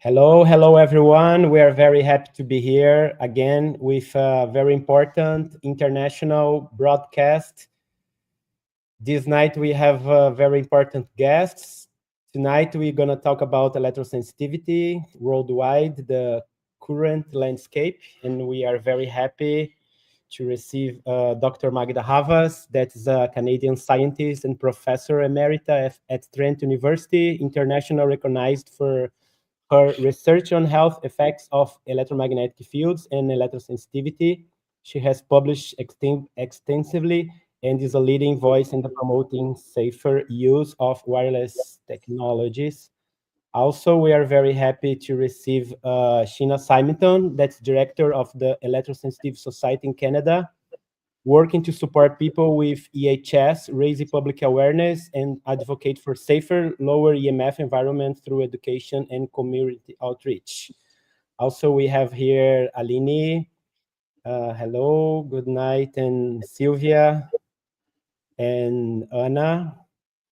Hello everyone. We are very happy to be here again with a very important international broadcast. This night we have very important guests. Tonight we're going to talk about electrosensitivity worldwide, the current landscape, and we are very happy to receive Dr. Magda Havas, that is a Canadian scientist and professor emerita at Trent University, international recognized for her research on health effects of electromagnetic fields and electrosensitivity. She has published extensively and is a leading voice in the promoting safer use of wireless technologies. Also, we are very happy to receive Sheena Symington, that's director of the Electro Sensitive Society in Canada, working to support people with EHS, raise public awareness, and advocate for safer, lower EMF environment through education and community outreach. Also, we have here Aline. Hello, good night, and Sylvia, and Anna,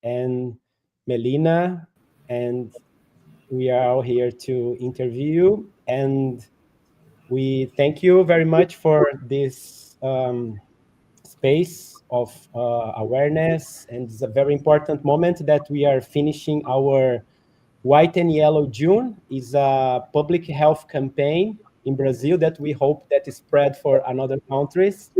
and Melina, and we are all here to interview you. And we thank you very much for this space of awareness, and it's a very important moment that we are finishing our White and Yellow June. Is a public health campaign in Brazil that we hope that is spread for another countries.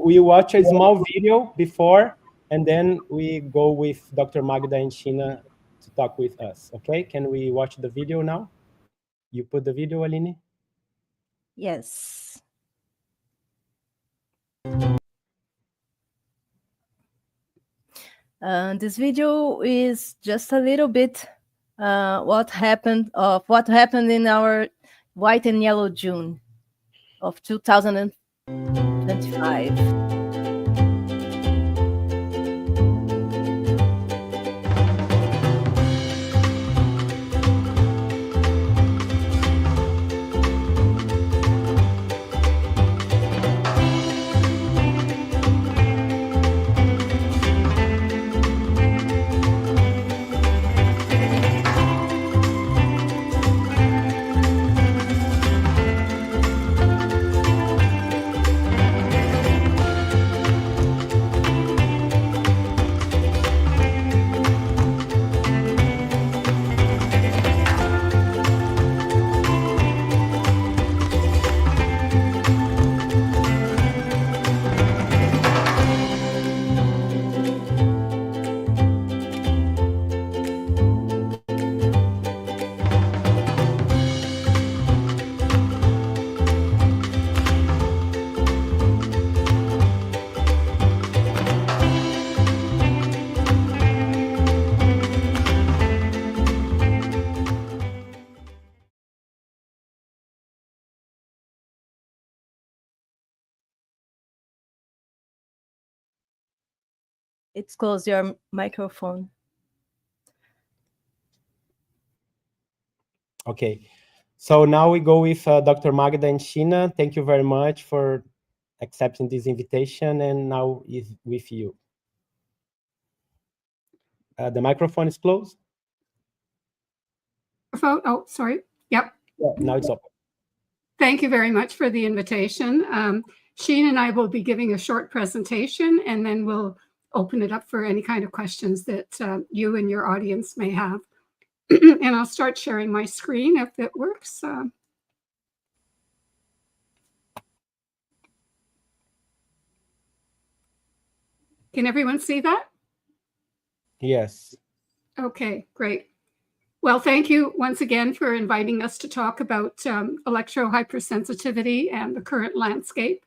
We watch a small video before, and then we go with Dr. Magda and Sheena to talk with us. Okay, can we watch the video now? You put the video, Aline? Yes. This video is just a little bit what happened in our White and Yellow June of 2025. It's close your microphone. Okay, so now we go with Dr. Magda and Sheena. Thank you very much for accepting this invitation, and now is with you. The microphone is closed? Oh, sorry. Yep. Yeah, now it's open. Thank you very much for the invitation. Sheena and I will be giving a short presentation, and then we'll open it up for any kind of questions that you and your audience may have. And I'll start sharing my screen if it works. Can everyone see that? Yes. Okay, great. Well, thank you once again for inviting us to talk about electro hypersensitivity and the current landscape.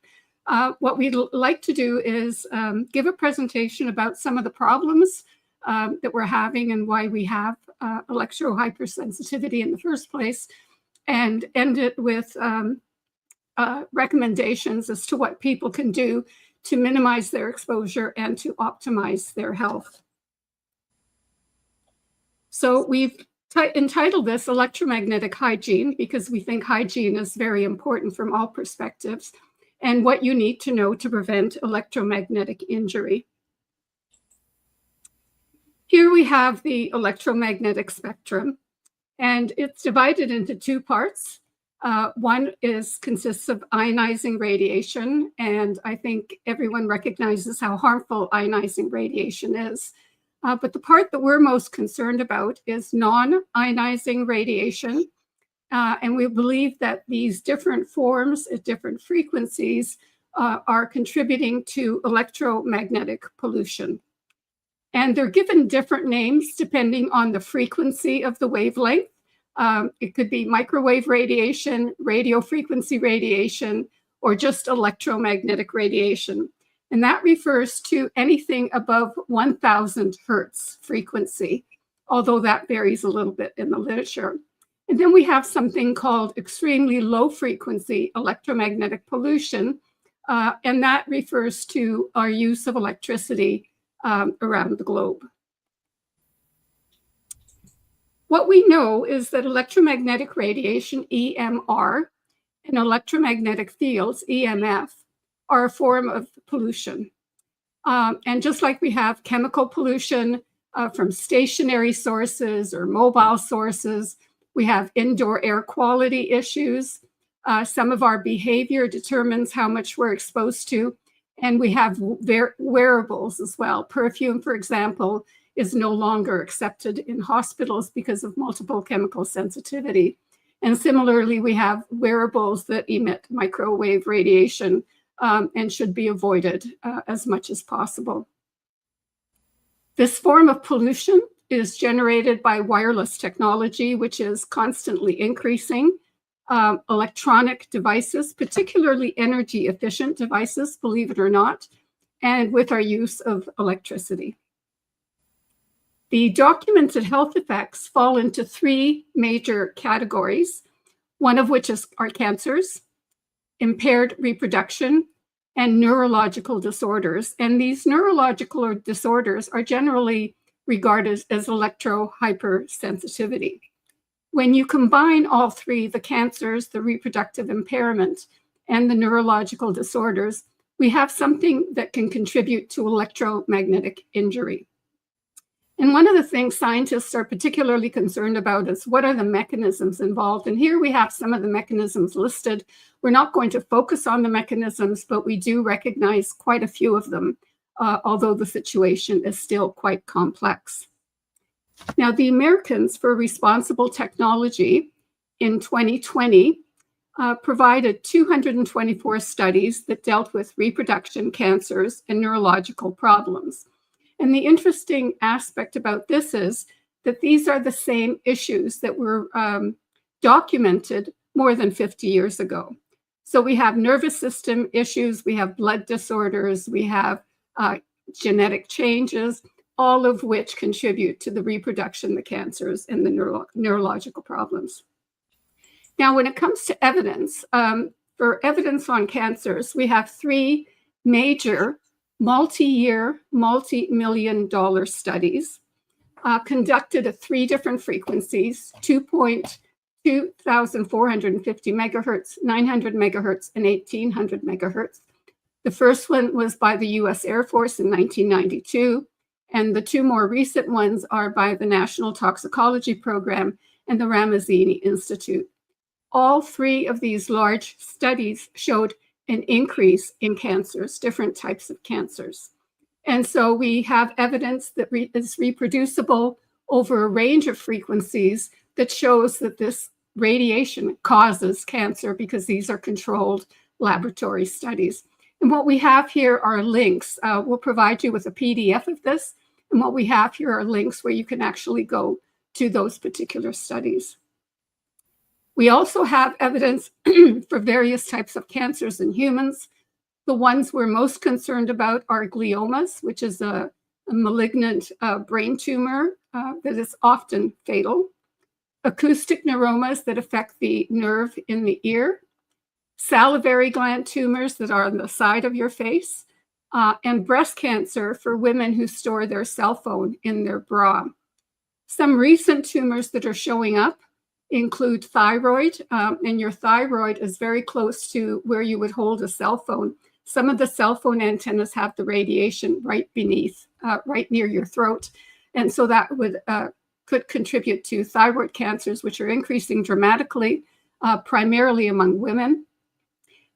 What we'd like to do is give a presentation about some of the problems that we're having and why we have electro hypersensitivity in the first place, and end it with recommendations as to what people can do to minimize their exposure and to optimize their health. So we've entitled this Electromagnetic Hygiene because we think hygiene is very important from all perspectives, and what you need to know to prevent electromagnetic injury. Here we have the electromagnetic spectrum. And it's divided into two parts. One consists of ionizing radiation, and I think everyone recognizes how harmful ionizing radiation is. But the part that we're most concerned about is non-ionizing radiation. And we believe that these different forms at different frequencies are contributing to electromagnetic pollution. And they're given different names depending on the frequency of the wavelength. It could be microwave radiation, radio frequency radiation, or just electromagnetic radiation. And that refers to anything above 1,000 hertz frequency, although that varies a little bit in the literature. And then we have something called extremely low frequency electromagnetic pollution, and that refers to our use of electricity around the globe. What we know is that electromagnetic radiation, EMR, and electromagnetic fields, EMF, are a form of pollution. And just like we have chemical pollution from stationary sources or mobile sources, we have indoor air quality issues. Some of our behavior determines how much we're exposed to. And we have wearables as well. Perfume, for example, is no longer accepted in hospitals because of multiple chemical sensitivity. And similarly, we have wearables that emit microwave radiation and should be avoided as much as possible. This form of pollution is generated by wireless technology, which is constantly increasing. Electronic devices, particularly energy efficient devices, believe it or not, and with our use of electricity. The documented health effects fall into three major categories, one of which are cancers, impaired reproduction, and neurological disorders. And these neurological disorders are generally regarded as electro-hypersensitivity. When you combine all three, the cancers, the reproductive impairment, and the neurological disorders, we have something that can contribute to electromagnetic injury. And one of the things scientists are particularly concerned about is what are the mechanisms involved? And here we have some of the mechanisms listed. We're not going to focus on the mechanisms, but we do recognize quite a few of them, although the situation is still quite complex. Now, the Americans for Responsible Technology in 2020 provided 224 studies that dealt with reproduction, cancers, and neurological problems. And the interesting aspect about this is that these are the same issues that were documented more than 50 years ago. So we have nervous system issues, we have blood disorders, we have genetic changes, all of which contribute to the reproduction, the cancers, and the neurological problems. Now, when it comes to evidence, for evidence on cancers, we have three major multi-year, multi-million-dollar studies conducted at three different frequencies, 2,450 megahertz, 900 megahertz, and 1,800 megahertz. The first one was by the US Air Force in 1992, and the two more recent ones are by the National Toxicology Program and the Ramazzini Institute. All three of these large studies showed an increase in cancers, different types of cancers. And so we have evidence that is reproducible over a range of frequencies that shows that this radiation causes cancer because these are controlled laboratory studies. And what we have here are links. We'll provide you with a PDF of this. And what we have here are links where you can actually go to those particular studies. We also have evidence for various types of cancers in humans. The ones we're most concerned about are gliomas, which is a malignant brain tumor that is often fatal, acoustic neuromas that affect the nerve in the ear, salivary gland tumors that are on the side of your face, and breast cancer for women who store their cell phone in their bra. Some recent tumors that are showing up include thyroid, and your thyroid is very close to where you would hold a cell phone. Some of the cell phone antennas have the radiation right beneath, right near your throat. And so that would could contribute to thyroid cancers, which are increasing dramatically, primarily among women.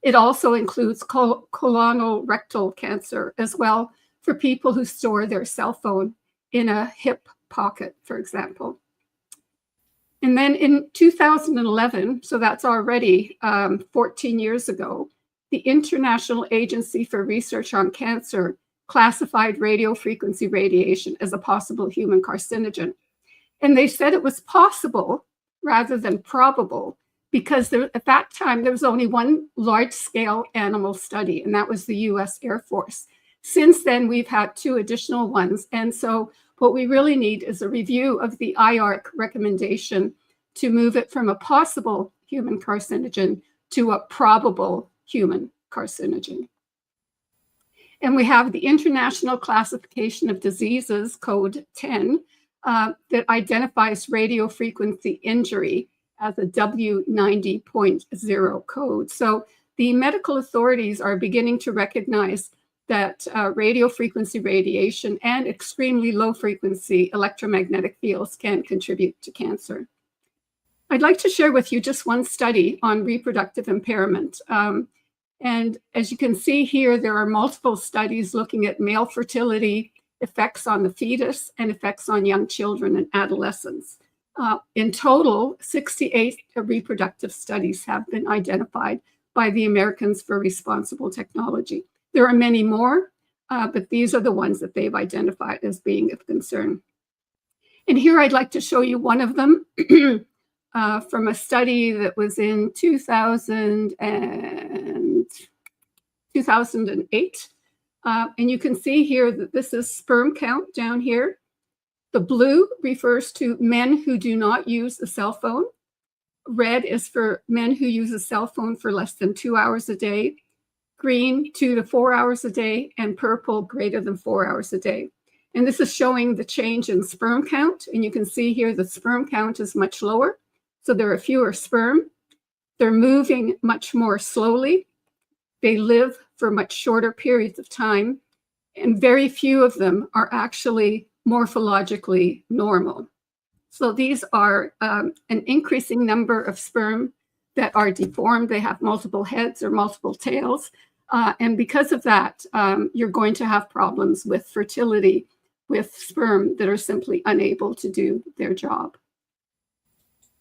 It also includes colorectal cancer as well for people who store their cell phone in a hip pocket, for example. And then in 2011, so that's already 14 years ago, the International Agency for Research on Cancer classified radiofrequency radiation as a possible human carcinogen. And they said it was possible rather than probable, because at that time, there was only one large-scale animal study, and that was the US Air Force. Since then, we've had 2 additional ones. And so what we really need is a review of the IARC recommendation to move it from a possible human carcinogen to a probable human carcinogen. And we have the International Classification of Diseases, Code 10, that identifies radiofrequency injury as a W90.0 code. So the medical authorities are beginning to recognize that radiofrequency radiation and extremely low frequency electromagnetic fields can contribute to cancer. I'd like to share with you just one study on reproductive impairment. And as you can see here, there are multiple studies looking at male fertility, effects on the fetus, and effects on young children and adolescents. In total, 68 reproductive studies have been identified by the Americans for Responsible Technology. There are many more, but these are the ones that they've identified as being of concern. And here I'd like to show you one of them from a study that was in 2008. And you can see here that this is sperm count down here. The blue refers to men who do not use a cell phone. Red is for men who use a cell phone for less than 2 hours a day. Green, 2 to 4 hours a day, and purple, greater than 4 hours a day. And this is showing the change in sperm count. And you can see here the sperm count is much lower. So there are fewer sperm. They're moving much more slowly. They live for much shorter periods of time. And very few of them are actually morphologically normal. So these are an increasing number of sperm that are deformed. They have multiple heads or multiple tails. And because of that, you're going to have problems with fertility with sperm that are simply unable to do their job.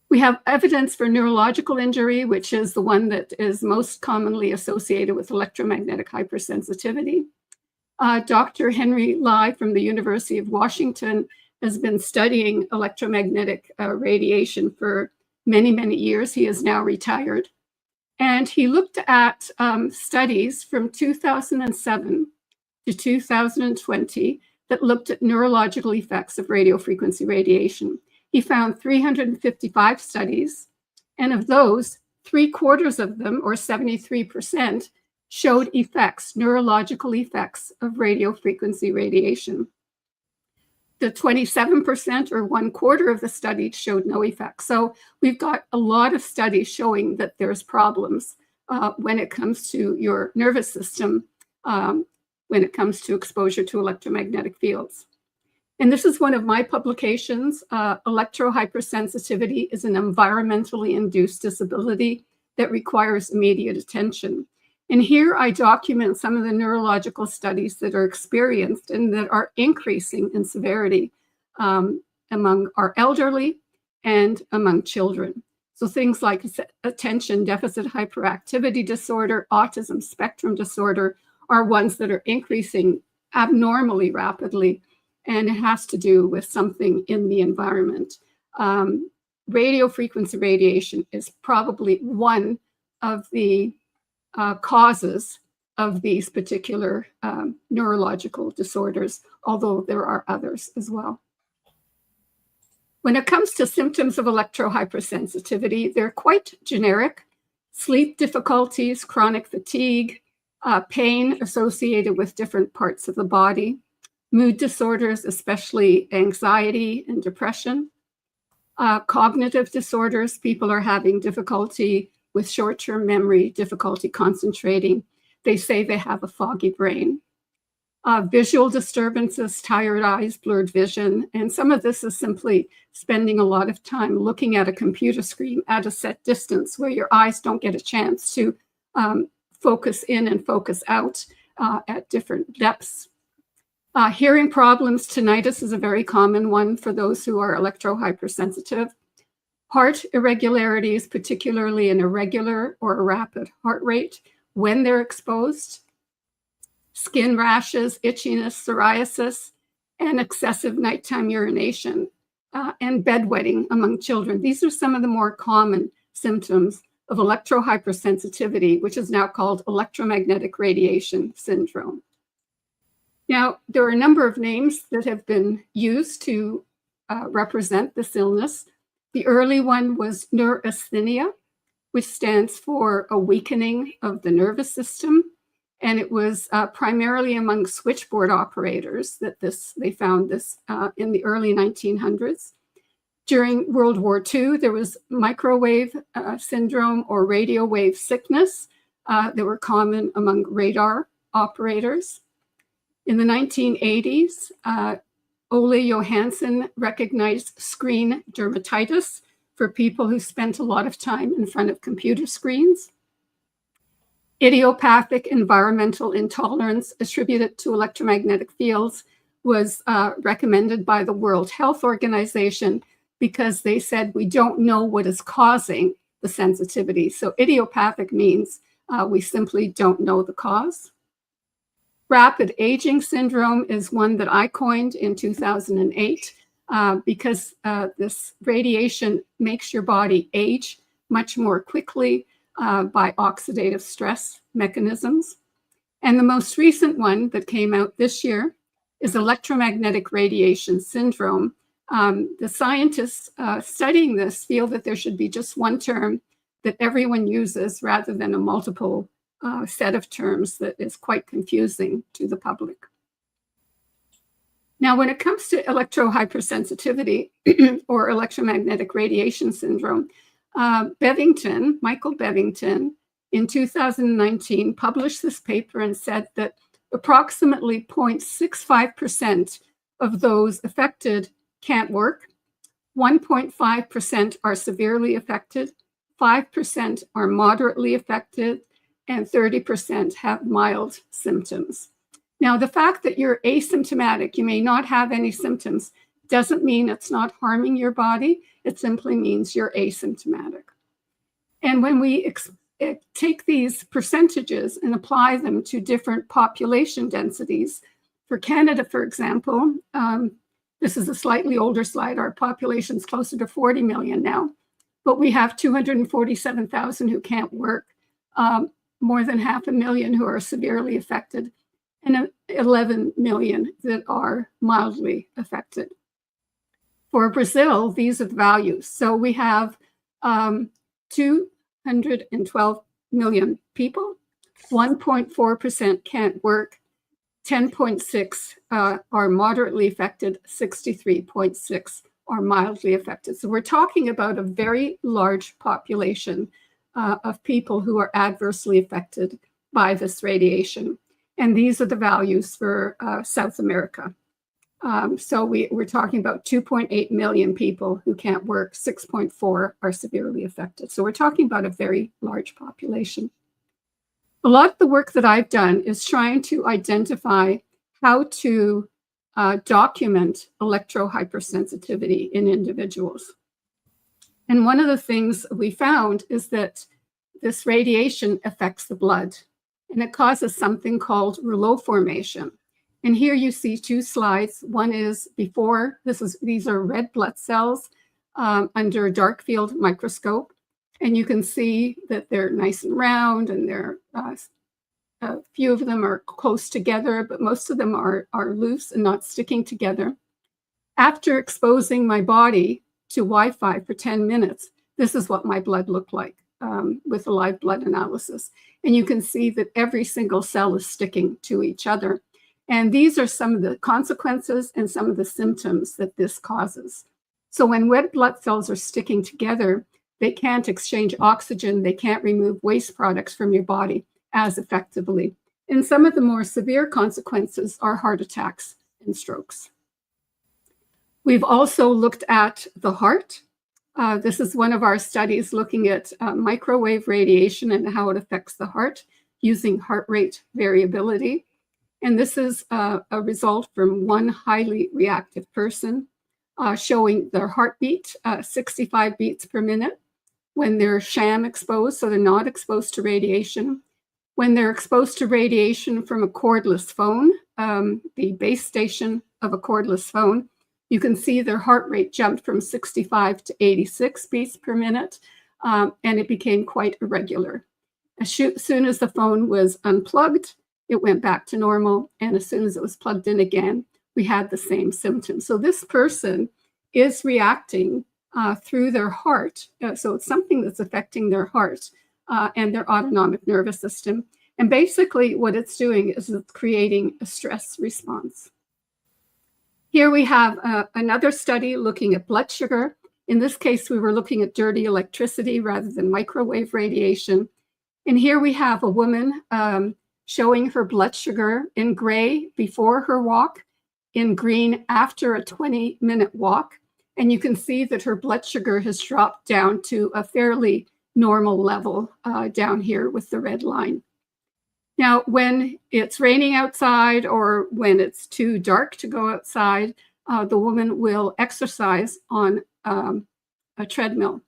We have evidence for neurological injury, which is the one that is most commonly associated with electromagnetic hypersensitivity. Dr. Henry Lai from the University of Washington has been studying electromagnetic radiation for many, many years. He is now retired. And he looked at studies from 2007 to 2020 that looked at neurological effects of radiofrequency radiation. He found 355 studies, and of those, 3/4 of them, or 73%, showed effects, neurological effects of radiofrequency radiation. The 27%, or 1/4 of the studies, showed no effects. So we've got a lot of studies showing that there's problems when it comes to your nervous system, when it comes to exposure to electromagnetic fields. And this is one of my publications. Electrohypersensitivity is an environmentally induced disability that requires immediate attention. And here I document some of the neurological studies that are experienced and that are increasing in severity among our elderly and among children. So things like attention deficit hyperactivity disorder, autism spectrum disorder are ones that are increasing abnormally rapidly, and it has to do with something in the environment. Radiofrequency radiation is probably one of the causes of these particular neurological disorders, although there are others as well. When it comes to symptoms of electrohypersensitivity, they're quite generic: sleep difficulties, chronic fatigue, pain associated with different parts of the body, mood disorders, especially anxiety and depression, cognitive disorders. People are having difficulty with short-term memory, difficulty concentrating. They say they have a foggy brain. visual disturbances, tired eyes, blurred vision. And some of this is simply spending a lot of time looking at a computer screen at a set distance where your eyes don't get a chance to focus in and focus out at different depths. Hearing problems, tinnitus is a very common one for those who are electro-hypersensitive. Heart irregularities, particularly an irregular or a rapid heart rate when they're exposed. Skin rashes, itchiness, psoriasis, and excessive nighttime urination, and bedwetting among children. These are some of the more common symptoms of electro-hypersensitivity, which is now called electromagnetic radiation syndrome. Now, there are a number of names that have been used to represent this illness. The early one was neurasthenia, which stands for a weakening of the nervous system. And it was primarily among switchboard operators that they found this in the early 1900s. During World War II, there was microwave syndrome or radio wave sickness that were common among radar operators. In the 1980s, Ole Johansson recognized screen dermatitis for people who spent a lot of time in front of computer screens. Idiopathic environmental intolerance attributed to electromagnetic fields was recommended by the World Health Organization because they said we don't know what is causing the sensitivity. So idiopathic means we simply don't know the cause. Rapid aging syndrome is one that I coined in 2008 because this radiation makes your body age much more quickly by oxidative stress mechanisms. And the most recent one that came out this year is electromagnetic radiation syndrome. The scientists studying this feel that there should be just one term that everyone uses rather than a multiple set of terms that is quite confusing to the public. Now, when it comes to electro-hypersensitivity or electromagnetic radiation syndrome, Michael Bevington, in 2019, published this paper and said that approximately 0.65% of those affected can't work, 1.5% are severely affected, 5% are moderately affected, and 30% have mild symptoms. Now, the fact that you're asymptomatic, you may not have any symptoms, doesn't mean it's not harming your body. It simply means you're asymptomatic. And when we take these percentages and apply them to different population densities, for Canada, for example, this is a slightly older slide. Our population is closer to 40 million now, but we have 247,000 who can't work, more than 500,000 who are severely affected, and 11 million that are mildly affected. For Brazil, these are the values. So we have 212 million people, 1.4% can't work, 10.6 are moderately affected, 63.6 are mildly affected. So we're talking about a very large population of people who are adversely affected by this radiation. And these are the values for South America. So we're talking about 2.8 million people who can't work, 6.4 are severely affected. So we're talking about a very large population. A lot of the work that I've done is trying to identify how to document electro-hypersensitivity in individuals. And one of the things we found is that this radiation affects the blood, and it causes something called rouleau formation. And here you see two slides. One is before, these are red blood cells under a dark field microscope. And you can see that they're nice and round, and a few of them are close together, but most of them are loose and not sticking together. After exposing my body to Wi-Fi for 10 minutes, this is what my blood looked like with a live blood analysis. And you can see that every single cell is sticking to each other. And these are some of the consequences and some of the symptoms that this causes. So when red blood cells are sticking together, they can't exchange oxygen, they can't remove waste products from your body as effectively And some of the more severe consequences are heart attacks and strokes. We've also looked at the heart. This is one of our studies looking at microwave radiation and how it affects the heart using heart rate variability. And this is a result from one highly reactive person showing their heartbeat, 65 beats per minute, when they're sham exposed, so they're not exposed to radiation. When they're exposed to radiation from a cordless phone, the base station of a cordless phone, you can see their heart rate jumped from 65 to 86 beats per minute, and it became quite irregular. As soon as the phone was unplugged, it went back to normal, and as soon as it was plugged in again, we had the same symptoms. So this person is reacting through their heart. So it's something that's affecting their heart and their autonomic nervous system. And basically what it's doing is it's creating a stress response. Here we have another study looking at blood sugar. In this case, we were looking at dirty electricity rather than microwave radiation. And here we have a woman showing her blood sugar in gray before her walk, in green after a 20-minute walk. And you can see that her blood sugar has dropped down to a fairly normal level down here with the red line. Now, when it's raining outside or when it's too dark to go outside, the woman will exercise on a treadmill.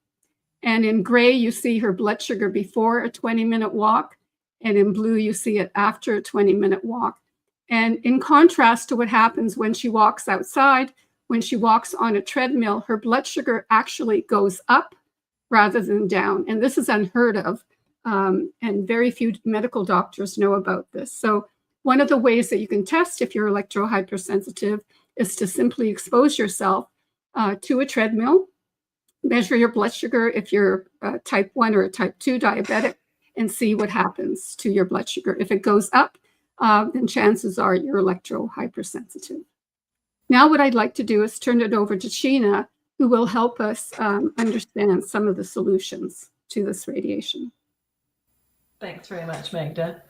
And in gray, you see her blood sugar before a 20-minute walk. And in blue, you see it after a 20-minute walk. And in contrast to what happens when she walks outside, when she walks on a treadmill, her blood sugar actually goes up rather than down. And this is unheard of. And very few medical doctors know about this. So one of the ways that you can test if you're electrohypersensitive is to simply expose yourself to a treadmill, measure your blood sugar if you're type 1 or a type 2 diabetic, and see what happens to your blood sugar. If it goes up, then chances are you're electrohypersensitive. Now what I'd like to do is turn it over to Sheena, who will help us understand some of the solutions to this radiation. Thanks very much, Magda.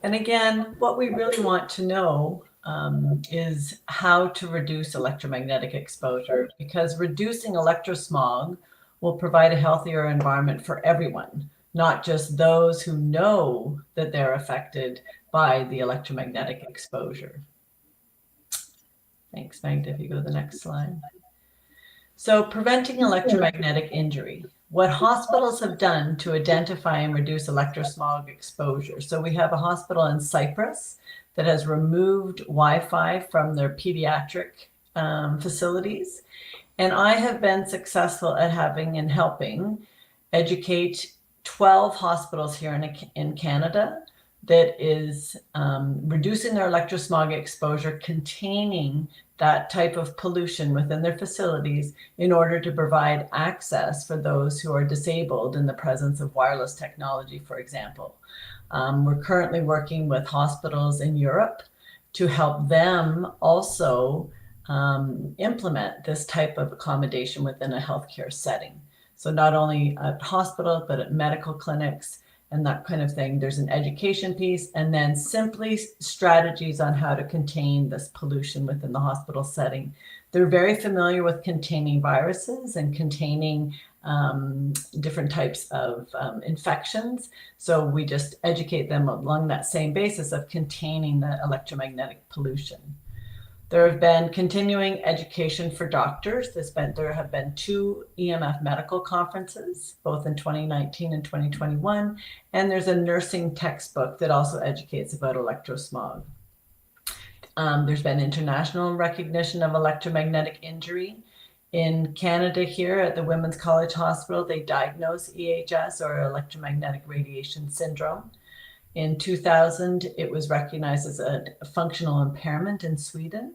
And again, what we really want to know is how to reduce electromagnetic exposure, because reducing electrosmog will provide a healthier environment for everyone, not just those who know that they're affected by the electromagnetic exposure. Thanks, Magda. If you go to the next slide. So preventing electromagnetic injury. What hospitals have done to identify and reduce electrosmog exposure. So we have a hospital in Cyprus that has removed Wi-Fi from their pediatric facilities. And I have been successful at having and helping educate 12 hospitals here in Canada that is reducing their electrosmog exposure, containing that type of pollution within their facilities in order to provide access for those who are disabled in the presence of wireless technology, for example. We're currently working with hospitals in Europe to help them also implement this type of accommodation within a healthcare setting. So not only at hospitals, but at medical clinics and that kind of thing. There's an education piece, and then simply strategies on how to contain this pollution within the hospital setting. They're very familiar with containing viruses and containing different types of infections. So we just educate them along that same basis of containing the electromagnetic pollution. There have been continuing education for doctors. There have been 2 EMF medical conferences, both in 2019 and 2021. And there's a nursing textbook that also educates about electrosmog. There's been international recognition of electromagnetic injury. In Canada here at the Women's College Hospital, they diagnose EHS, or electromagnetic radiation syndrome. In 2000, it was recognized as a functional impairment in Sweden.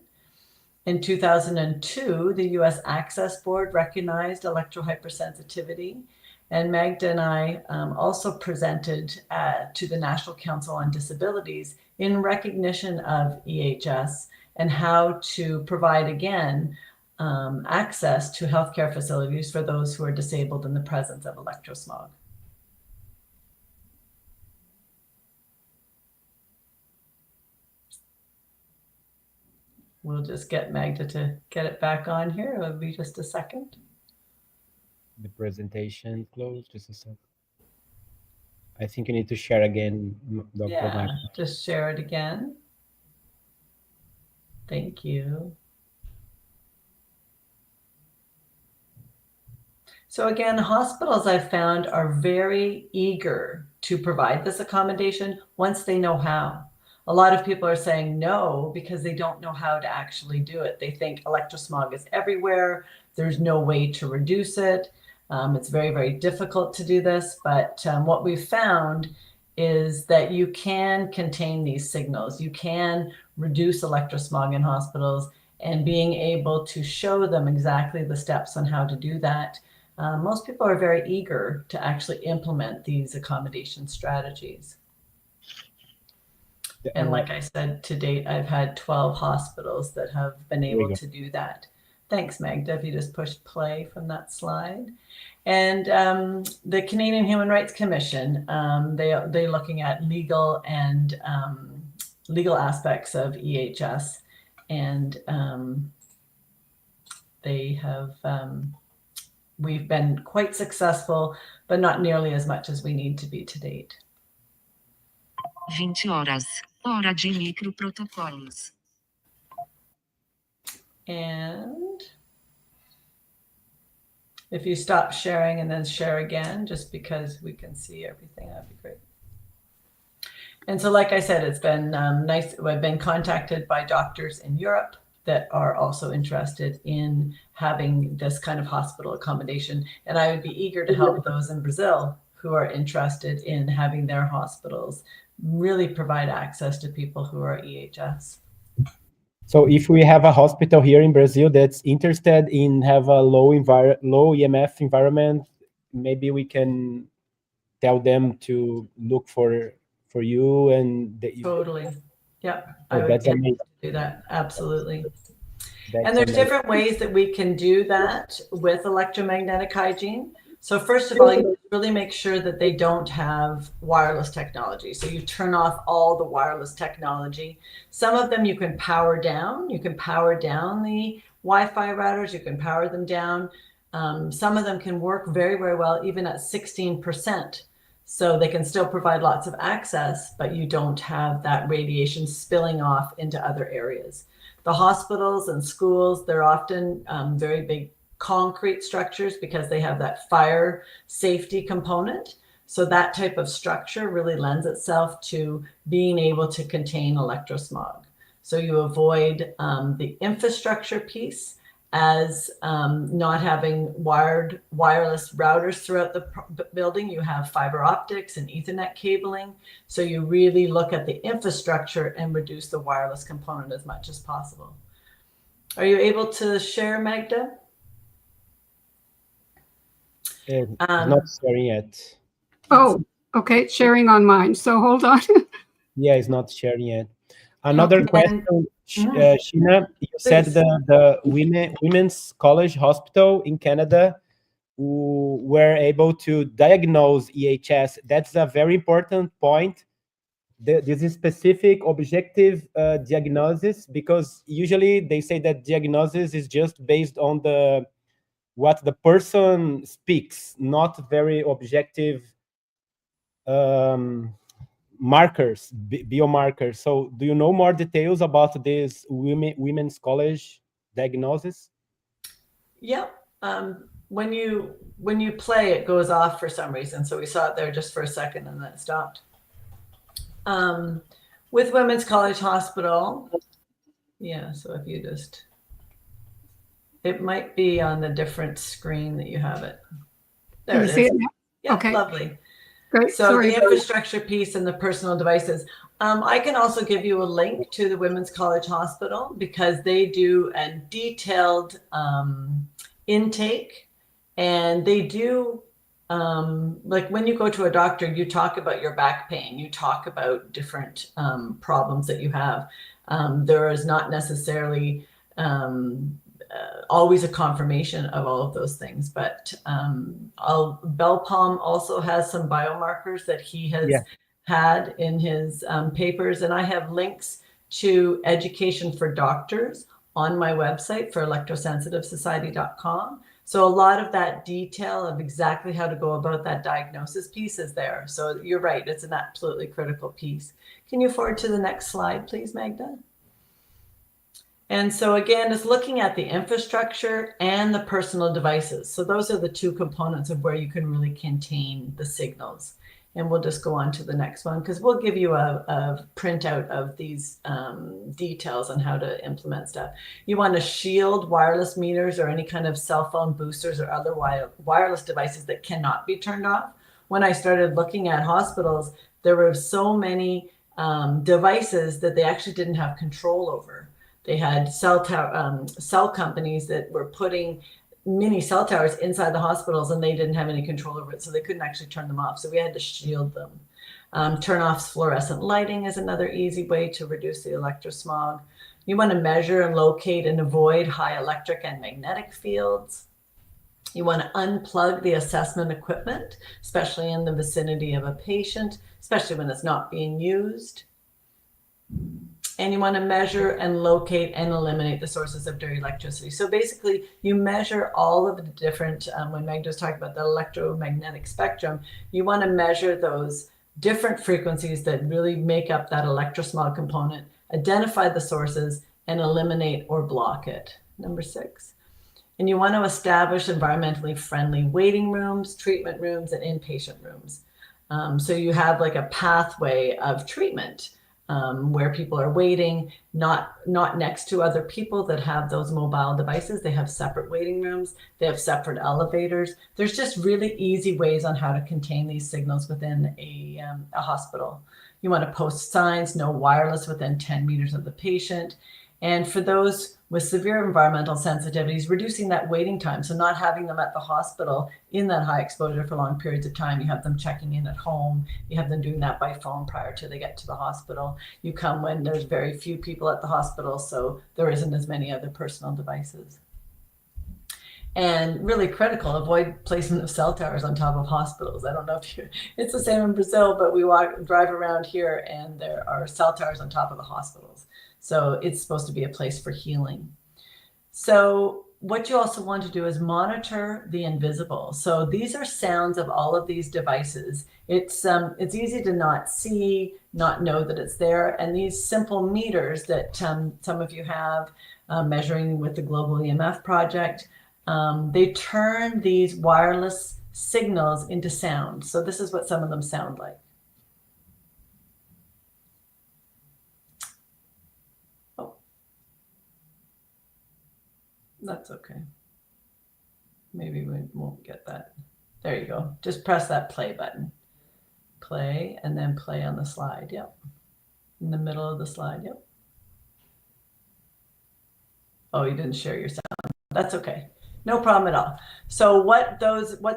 In 2002, the US Access Board recognized electrohypersensitivity. And Magda and I also presented to the National Council on Disabilities in recognition of EHS and how to provide, again, access to healthcare facilities for those who are disabled in the presence of electrosmog. We'll just get Magda to get it back on here. It'll be just a second. The presentation closed. Just a second. I think you need to share again, Dr. Yeah, Magda. just share it again. Thank you. So again, hospitals I've found are very eager to provide this accommodation once they know how. A lot of people are saying no because they don't know how to actually do it. They think electrosmog is everywhere. There's no way to reduce it. It's very, very difficult to do this. But what we've found is that you can contain these signals. You can reduce electrosmog in hospitals, and being able to show them exactly the steps on how to do that. Most people are very eager to actually implement these accommodation strategies. And like I said, to date, I've had 12 hospitals that have been able to do that. Thanks, Magda, if you just push play from that slide. And the Canadian Human Rights Commission, they're looking at legal and legal aspects of EHS. And they have, we've been quite successful, but not nearly as much as we need to be to date. 20 horas, hora de microprotocolos. And if you stop sharing and then share again, just because we can see everything, that'd be great. And so, like I said, it's been nice. I've been contacted by doctors in Europe that are also interested in having this kind of hospital accommodation. And I would be eager to help those in Brazil who are interested in having their hospitals really provide access to people who are EHS. So if we have a hospital here in Brazil that's interested in have a low EMF environment, maybe we can tell them to look for you and totally. Yeah, I would that's amazing. Do that. Absolutely. That's and there's amazing. different ways that we can do that with electromagnetic hygiene. So first of all, you really make sure that they don't have wireless technology. So you turn off all the wireless technology. Some of them you can power down. You can power down the Wi-Fi routers. You can power them down. Some of them can work very, very well, even at 16%. So they can still provide lots of access, but you don't have that radiation spilling off into other areas. The hospitals and schools, they're often very big concrete structures because they have that fire safety component. So that type of structure really lends itself to being able to contain electrosmog. So you avoid the infrastructure piece as not having wireless routers throughout the building. You have fiber optics and Ethernet cabling. So you really look at the infrastructure and reduce the wireless component as much as possible. Are you able to share, Magda? It's not sharing yet. Oh, okay, sharing on mine. So hold on. Yeah, it's not sharing yet. Another question, Sheena, you said the women's college hospital in Canada who were able to diagnose EHS. That's a very important point. This is specific objective diagnosis, because usually they say that diagnosis is just based on what the person speaks, not very objective markers, biomarkers. So do you know more details about this women's college diagnosis? Yeah. When you play, it goes off for some reason. So we saw it there just for a second and then it stopped. With Women's College Hospital, yeah, so if you just, it might be on the different screen that you have it. There it is. Yeah, okay. Lovely. Great. So the infrastructure piece and the personal devices. I can also give you a link to the Women's College Hospital because they do a detailed intake, and they do like when you go to a doctor, you talk about your back pain, you talk about different problems that you have. There is not necessarily always a confirmation of all of those things, but Belpalm also has some biomarkers that he has had in his papers, and I have links to education for doctors on my website for electrosensitivesociety.com. So a lot of that detail of exactly how to go about that diagnosis piece is there. So you're right, it's an absolutely critical piece. Can you forward to the next slide, please, Magda? And so again, it's looking at the infrastructure and the personal devices. So those are the two components of where you can really contain the signals. And we'll just go on to the next one because we'll give you a printout of these details on how to implement stuff. You want to shield wireless meters or any kind of cell phone boosters or other wireless devices that cannot be turned off. When I started looking at hospitals, there were so many devices that they actually didn't have control over. They had cell companies that were putting mini cell towers inside the hospitals and they didn't have any control over it, so they couldn't actually turn them off. So we had to shield them. Turn off fluorescent lighting is another easy way to reduce the electrosmog. You want to measure and locate and avoid high electric and magnetic fields. You want to unplug the assessment equipment, especially in the vicinity of a patient, especially when it's not being used. And you want to measure and locate and eliminate the sources of dirty electricity. So basically, you measure all of the different, when Magda was talking about the electromagnetic spectrum, you want to measure those different frequencies that really make up that electrosmog component, identify the sources, and eliminate or block it. Number 6. And you want to establish environmentally friendly waiting rooms, treatment rooms, and inpatient rooms. So you have like a pathway of treatment where people are waiting, not next to other people that have those mobile devices. They have separate waiting rooms. They have separate elevators. There's just really easy ways on how to contain these signals within a hospital. You want to post signs, no wireless within 10 meters of the patient. And for those with severe environmental sensitivities, reducing that waiting time. So not having them at the hospital in that high exposure for long periods of time. You have them checking in at home. You have them doing that by phone prior to they get to the hospital. You come when there's very few people at the hospital, so there isn't as many other personal devices. And really critical, avoid placement of cell towers on top of hospitals. I don't know if it's the same in Brazil, but we drive around here and there are cell towers on top of the hospitals. So it's supposed to be a place for healing. So what you also want to do is monitor the invisible. So these are sounds of all of these devices. It's easy to not see, not know that it's there. And these simple meters that some of you have measuring with the Global EMF project, they turn these wireless signals into sound. So this is what some of them sound like. That's okay. Maybe we won't get that. There you go. Just press that play button. Play and then play on the slide. Yep. In the middle of the slide. Yep. Oh, you didn't share your sound. That's okay. No problem at all. So what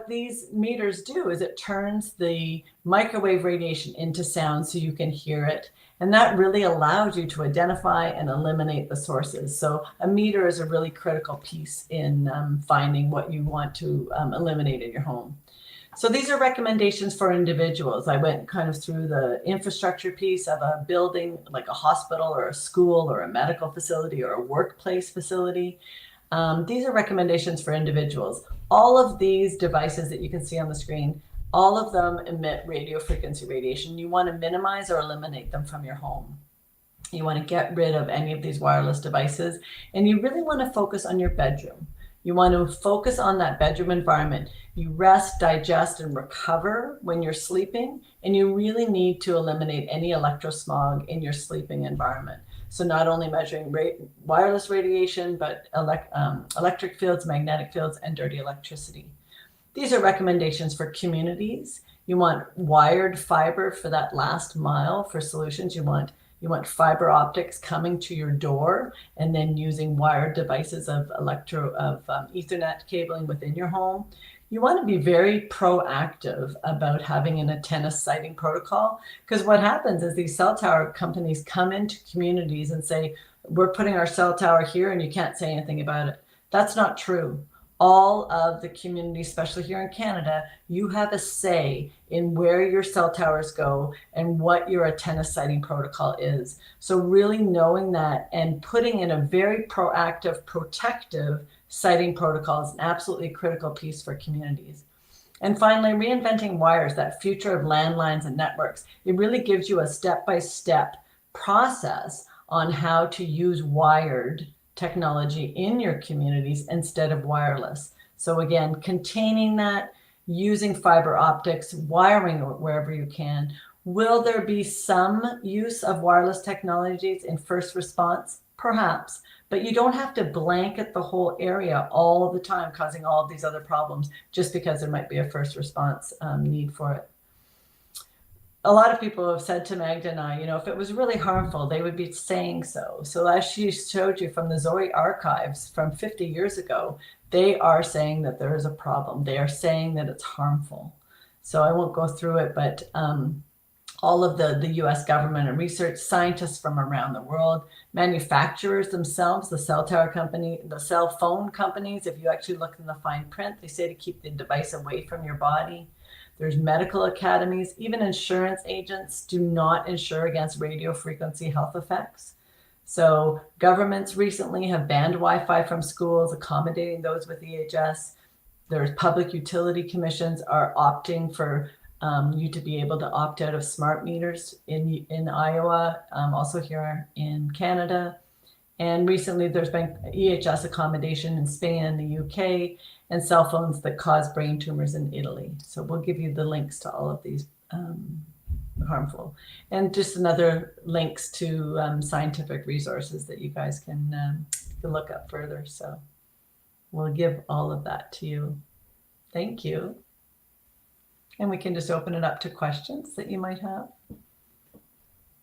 these meters do is it turns the microwave radiation into sound so you can hear it. And that really allows you to identify and eliminate the sources. So a meter is a really critical piece in finding what you want to eliminate in your home. So these are recommendations for individuals. I went kind of through the infrastructure piece of a building, like a hospital or a school or a medical facility or a workplace facility. These are recommendations for individuals. All of these devices that you can see on the screen, all of them emit radio frequency radiation. You want to minimize or eliminate them from your home. You want to get rid of any of these wireless devices, and you really want to focus on your bedroom. You want to focus on that bedroom environment. You rest, digest, and recover when you're sleeping, and you really need to eliminate any electrosmog in your sleeping environment. So not only measuring wireless radiation, but electric fields, magnetic fields, and dirty electricity. These are recommendations for communities. You want wired fiber for that last mile for solutions. You want fiber optics coming to your door and then using wired devices of Ethernet cabling within your home. You want to be very proactive about having an antenna siting protocol, because what happens is these cell tower companies come into communities and say, we're putting our cell tower here and you can't say anything about it. That's not true. all of the community, especially here in Canada, you have a say in where your cell towers go and what your antenna siting protocol is. So really knowing that and putting in a very proactive, protective siting protocol is an absolutely critical piece for communities. And finally, reinventing wires, that future of landlines and networks. It really gives you a step-by-step process on how to use wired technology in your communities instead of wireless. So again, containing that, using fiber optics, wiring wherever you can. Will there be some use of wireless technologies in first response? Perhaps, but you don't have to blanket the whole area all the time, causing all of these other problems just because there might be a first response need for it. A lot of people have said to Magda and I, if it was really harmful, they would be saying so. So as she showed you from the Zoe archives from 50 years ago, they are saying that there is a problem. They are saying that it's harmful. So I won't go through it, but all of the US government and research scientists from around the world, manufacturers themselves, the cell tower company, the cell phone companies, if you actually look in the fine print, they say to keep the device away from your body. There's medical academies, even insurance agents do not insure against radio frequency health effects. So governments recently have banned Wi-Fi from schools, accommodating those with EHS. There's public utility commissions are opting for you to be able to opt out of smart meters in Iowa, also here in Canada. And recently there's been EHS accommodation in Spain and the UK, and cell phones that cause brain tumors in Italy. So we'll give you the links to all of these harmful. And just another links to scientific resources that you guys can look up further. So we'll give all of that to you. Thank you. And we can just open it up to questions that you might have.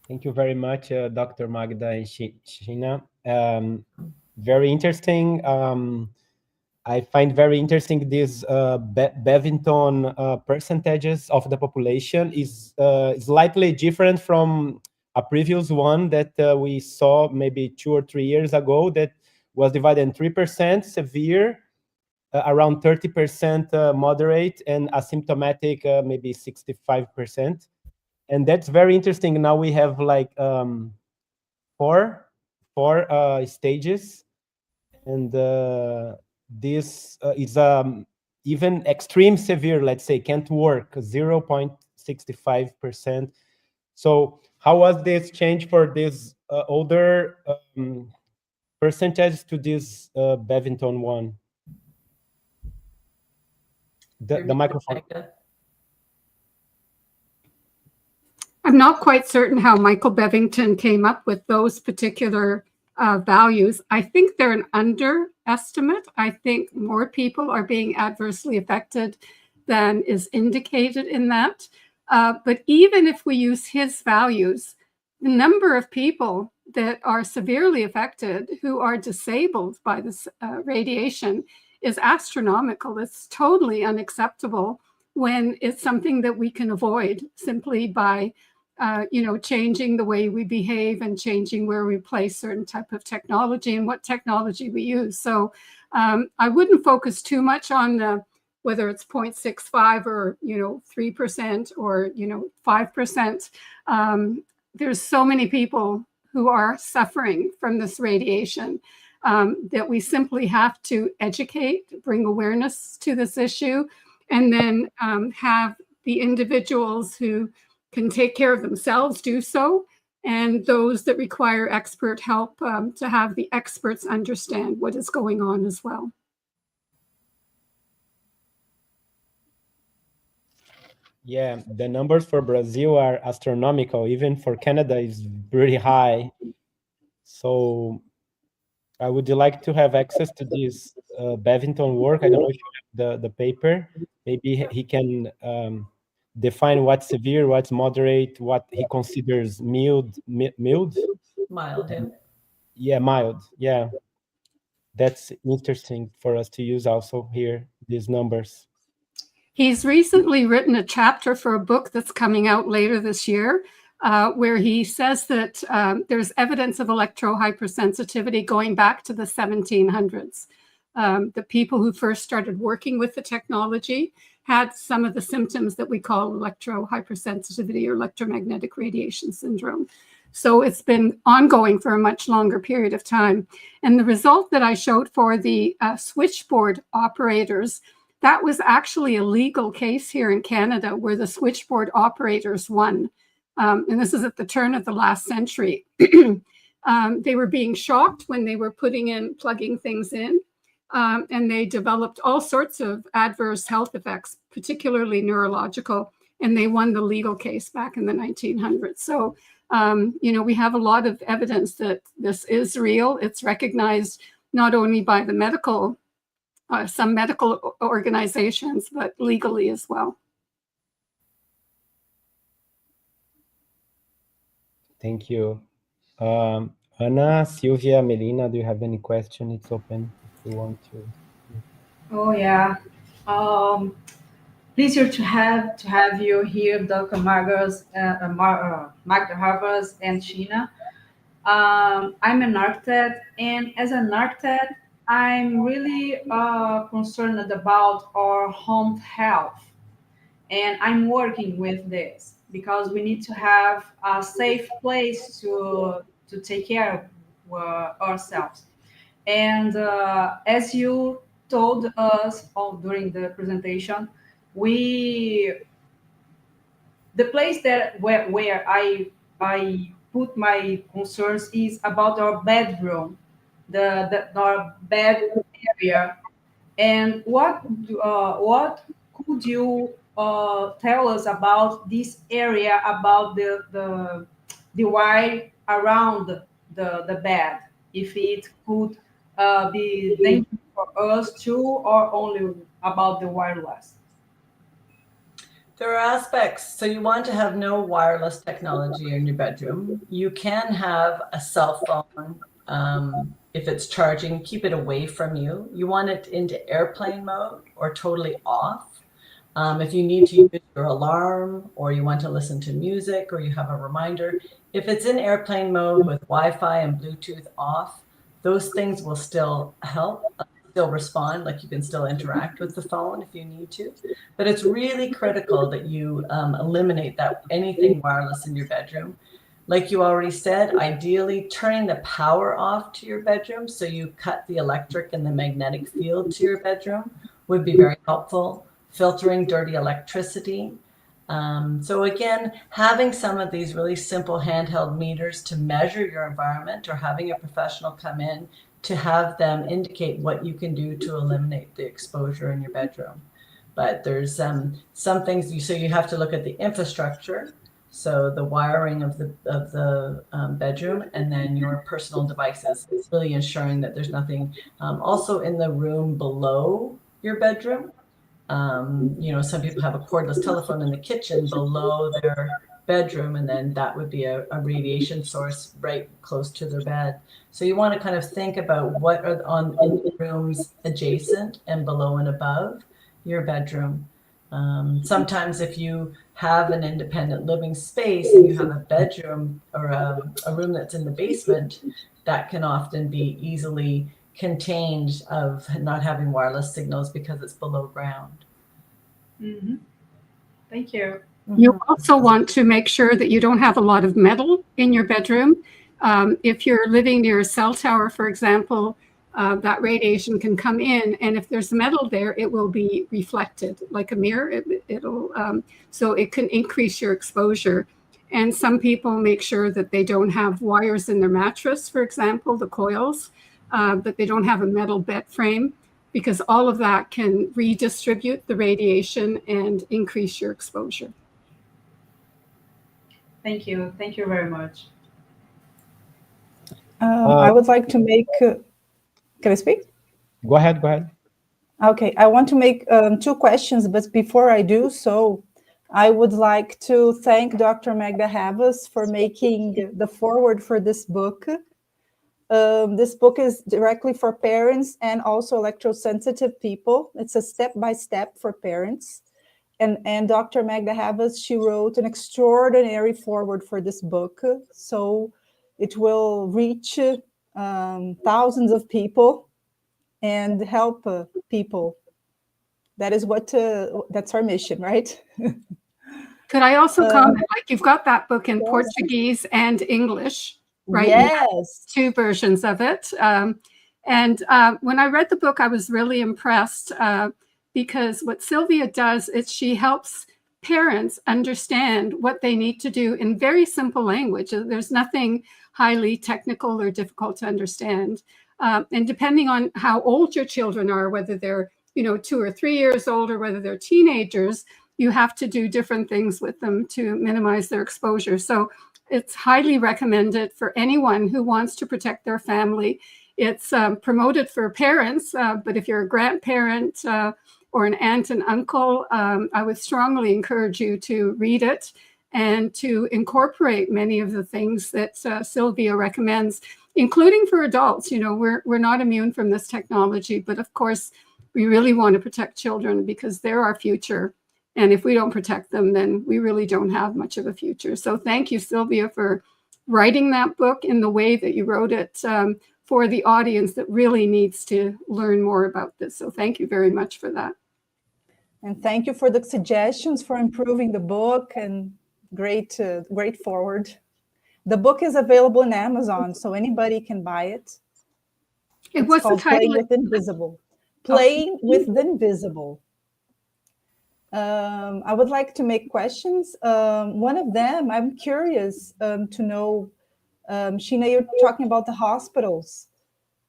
Thank you very much, Dr. Magda and Sheena. Very interesting. I find very interesting this Bevington percentages of the population is slightly different from a previous one that we saw maybe 2 or 3 years ago that was divided in 3% severe, around 30% moderate, and asymptomatic maybe 65%. And that's very interesting. Now we have like four stages, and this is even extreme severe, let's say, can't work, 0.65%. So how was this change for this older percentage to this Bevington one? The microphone. I'm not quite certain how Michael Bevington came up with those particular values. I think they're an underestimate. I think more people are being adversely affected than is indicated in that. But even if we use his values, the number of people that are severely affected who are disabled by this radiation is astronomical. It's totally unacceptable when it's something that we can avoid simply by changing the way we behave and changing where we place certain type of technology and what technology we use. So I wouldn't focus too much on whether it's 0.65 or 3% or 5%. There's so many people who are suffering from this radiation that we simply have to educate, bring awareness to this issue, and then have the individuals who can take care of themselves do so, and those that require expert help to have the experts understand what is going on as well. Yeah, the numbers for Brazil are astronomical. Even for Canada is pretty high. So I would like to have access to this Bevington work. I don't know if you have the paper. Maybe he can define what's severe, what's moderate, what he considers mild. Mild, yeah. Yeah, mild. Yeah, that's interesting for us to use also here, these numbers. He's recently written a chapter for a book that's coming out later this year, where he says that there's evidence of electro hypersensitivity going back to the 1700s. the people who first started working with the technology had some of the symptoms that we call electro hypersensitivity or electromagnetic radiation syndrome. So it's been ongoing for a much longer period of time. And the result that I showed for the switchboard operators, that was actually a legal case here in Canada where the switchboard operators won. And this is at the turn of the last century. They were being shocked when they were plugging things in. And they developed all sorts of adverse health effects, particularly neurological, and they won the legal case back in the 1900s. So, we have a lot of evidence that this is real. It's recognized not only by the some medical organizations, but legally as well. Thank you. Anna, Sylvia, Melina, do you have any question? It's open if you want to. Oh yeah. Pleasure to have you here, Dr. Magda Havas and Sheena. I'm an architect, and as an architect, I'm really concerned about our home health, and I'm working with this because we need to have a safe place to take care of ourselves. And as you told us all during the presentation, the place where I put my concerns is about our bedroom, our bed area. And what could you tell us about this area, about the wire around the bed, if it could be dangerous for us too, or only about the wireless? There are aspects. So you want to have no wireless technology in your bedroom. You can have a cell phone. If it's charging, keep it away from you. You want it into airplane mode or totally off. If you need to use your alarm or you want to listen to music or you have a reminder, if it's in airplane mode with Wi-Fi and Bluetooth off, those things will still help, still respond, like you can still interact with the phone if you need to. But it's really critical that you eliminate anything wireless in your bedroom. Like you already said, ideally turning the power off to your bedroom so you cut the electric and the magnetic field to your bedroom would be very helpful. Filtering dirty electricity. So again, having some of these really simple handheld meters to measure your environment, or having a professional come in to have them indicate what you can do to eliminate the exposure in your bedroom. But there's some things, so you have to look at the infrastructure, so the wiring of the bedroom, and then your personal devices, really ensuring that there's nothing also in the room below your bedroom. Some people have a cordless telephone in the kitchen below their bedroom, and then that would be a radiation source right close to their bed. So you want to kind of think about what are in the rooms adjacent and below and above your bedroom. Sometimes if you have an independent living space and you have a bedroom or a room that's in the basement, that can often be easily contained of not having wireless signals because it's below ground. Mm-hmm. Thank you. You also want to make sure that you don't have a lot of metal in your bedroom. If you're living near a cell tower, for example, that radiation can come in, and if there's metal there, it will be reflected like a mirror. So it can increase your exposure. And some people make sure that they don't have wires in their mattress, for example, the coils, that they don't have a metal bed frame, because all of that can redistribute the radiation and increase your exposure. Thank you. Thank you very much. I would like to make, can I speak? Go ahead, go ahead. Okay, I want to make 2 questions, but before I do so, I would like to thank Dr. Magda Havas for making the foreword for this book. This book is directly for parents and also electrosensitive people. It's a step-by-step for parents. And Dr. Magda Havas, she wrote an extraordinary foreword for this book. So it will reach thousands of people. and help people. That is what that's our mission, right? Could I also comment, like you've got that book in Portuguese and English, right? Yes. 2 versions of it. And when I read the book, I was really impressed because what Sylvia does is she helps parents understand what they need to do in very simple language. There's nothing highly technical or difficult to understand. And depending on how old your children are, whether they're 2 or 3 years old or whether they're teenagers, you have to do different things with them to minimize their exposure. So it's highly recommended for anyone who wants to protect their family. It's promoted for parents, but if you're a grandparent or an aunt and uncle, I would strongly encourage you to read it and to incorporate many of the things that Sylvia recommends, including for adults. We're not immune from this technology, but of course, we really want to protect children because they're our future. And if we don't protect them, then we really don't have much of a future. So thank you, Sylvia, for writing that book in the way that you wrote it for the audience that really needs to learn more about this. So thank you very much for that. And thank you for the suggestions for improving the book, and great forward. The book is available on Amazon, so anybody can buy it. It's called Playing with Invisible. Playing with the Invisible. I would like to make questions. One of them, I'm curious to know, Sheena, you're talking about the hospitals.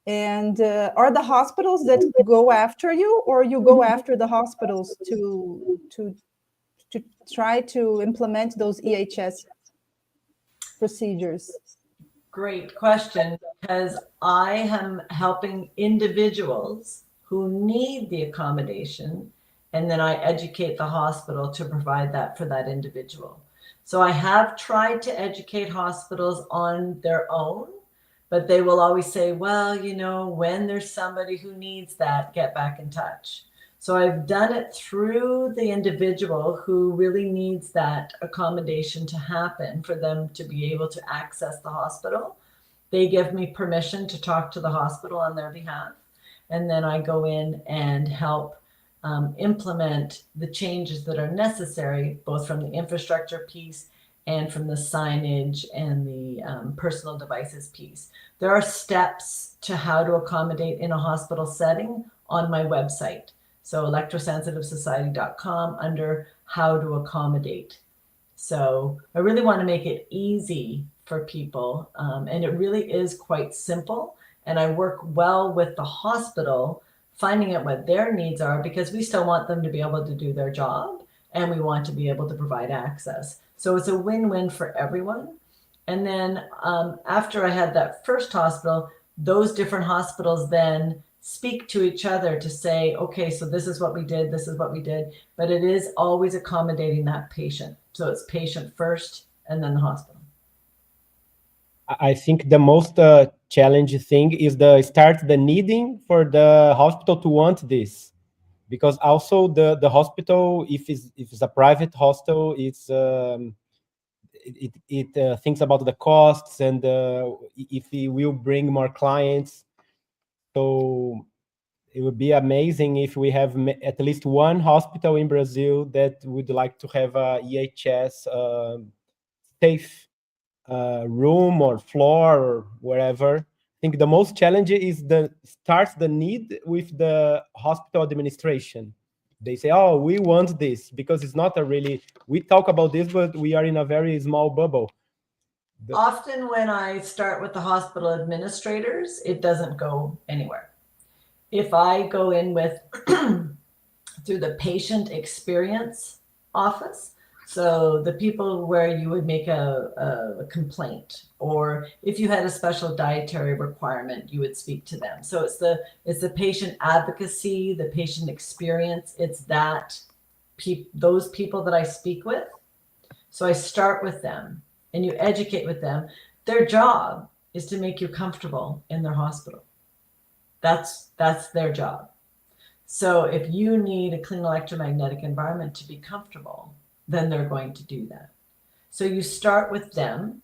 And are the hospitals that go after you, or you go after the hospitals to try to implement those EHS procedures? Great question, because I am helping individuals who need the accommodation, and then I educate the hospital to provide that for that individual. So I have tried to educate hospitals on their own, but they will always say, well, when there's somebody who needs that, get back in touch. So I've done it through the individual who really needs that accommodation to happen for them to be able to access the hospital. They give me permission to talk to the hospital on their behalf. And then I go in and help implement the changes that are necessary, both from the infrastructure piece and from the signage and the personal devices piece. There are steps to how to accommodate in a hospital setting on my website. So electrosensitivesociety.com under how to accommodate. So I really want to make it easy for people. And it really is quite simple. And I work well with the hospital, finding out what their needs are, because we still want them to be able to do their job, and we want to be able to provide access. So it's a win-win for everyone. And then after I had that first hospital, those different hospitals then speak to each other to say, okay, so this is what we did, this is what we did, but it is always accommodating that patient. So it's patient first and then the hospital. I think the most challenging thing is the needing for the hospital to want this, because also the hospital, if it's a private hospital, it thinks about the costs and if it will bring more clients. So it would be amazing if we have at least one hospital in Brazil that would like to have a EHS safe room or floor or wherever. I think the most challenging is starts the need with the hospital administration. They say, oh, we want this, because it's not we talk about this, but we are in a very small bubble. Often when I start with the hospital administrators, it doesn't go anywhere. If I go in with through the patient experience office, so the people where you would make a complaint, or if you had a special dietary requirement, you would speak to them. So it's the patient advocacy, the patient experience. It's those people that I speak with. So I start with them, and you educate with them. Their job is to make you comfortable in their hospital. That's their job. So if you need a clean electromagnetic environment to be comfortable, then they're going to do that. So you start with them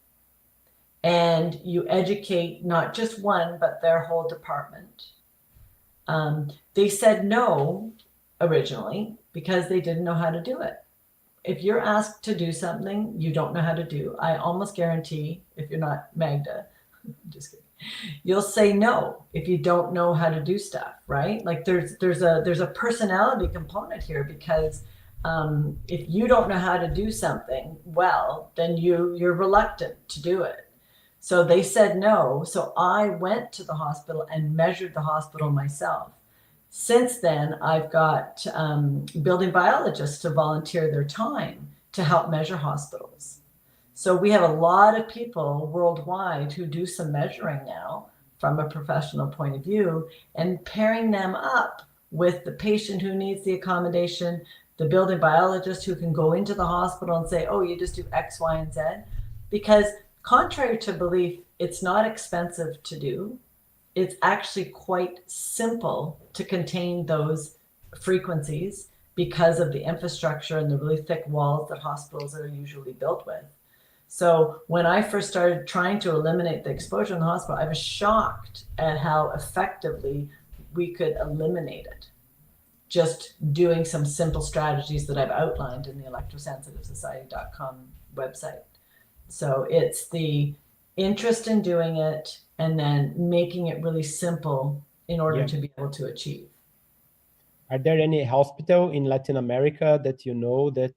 and you educate not just one, but their whole department They said no originally because they didn't know how to do it. If you're asked to do something you don't know how to do, I almost guarantee, if you're not Magda, just kidding, you'll say no if you don't know how to do stuff, right? Like there's a personality component here, because if you don't know how to do something well, then you're reluctant to do it. So they said no. So I went to the hospital and measured the hospital myself. Since then, I've got building biologists to volunteer their time to help measure hospitals. So we have a lot of people worldwide who do some measuring now from a professional point of view, and pairing them up with the patient who needs the accommodation, the building biologist who can go into the hospital and say, oh, you just do X, Y, and Z. Because contrary to belief, it's not expensive to do. It's actually quite simple to contain those frequencies because of the infrastructure and the really thick walls that hospitals are usually built with. So when I first started trying to eliminate the exposure in the hospital, I was shocked at how effectively we could eliminate it, just doing some simple strategies that I've outlined in the electrosensitivesociety.com website. So it's the interest in doing it and then making it really simple in order to be able to achieve. Are there any hospital in Latin America that you know that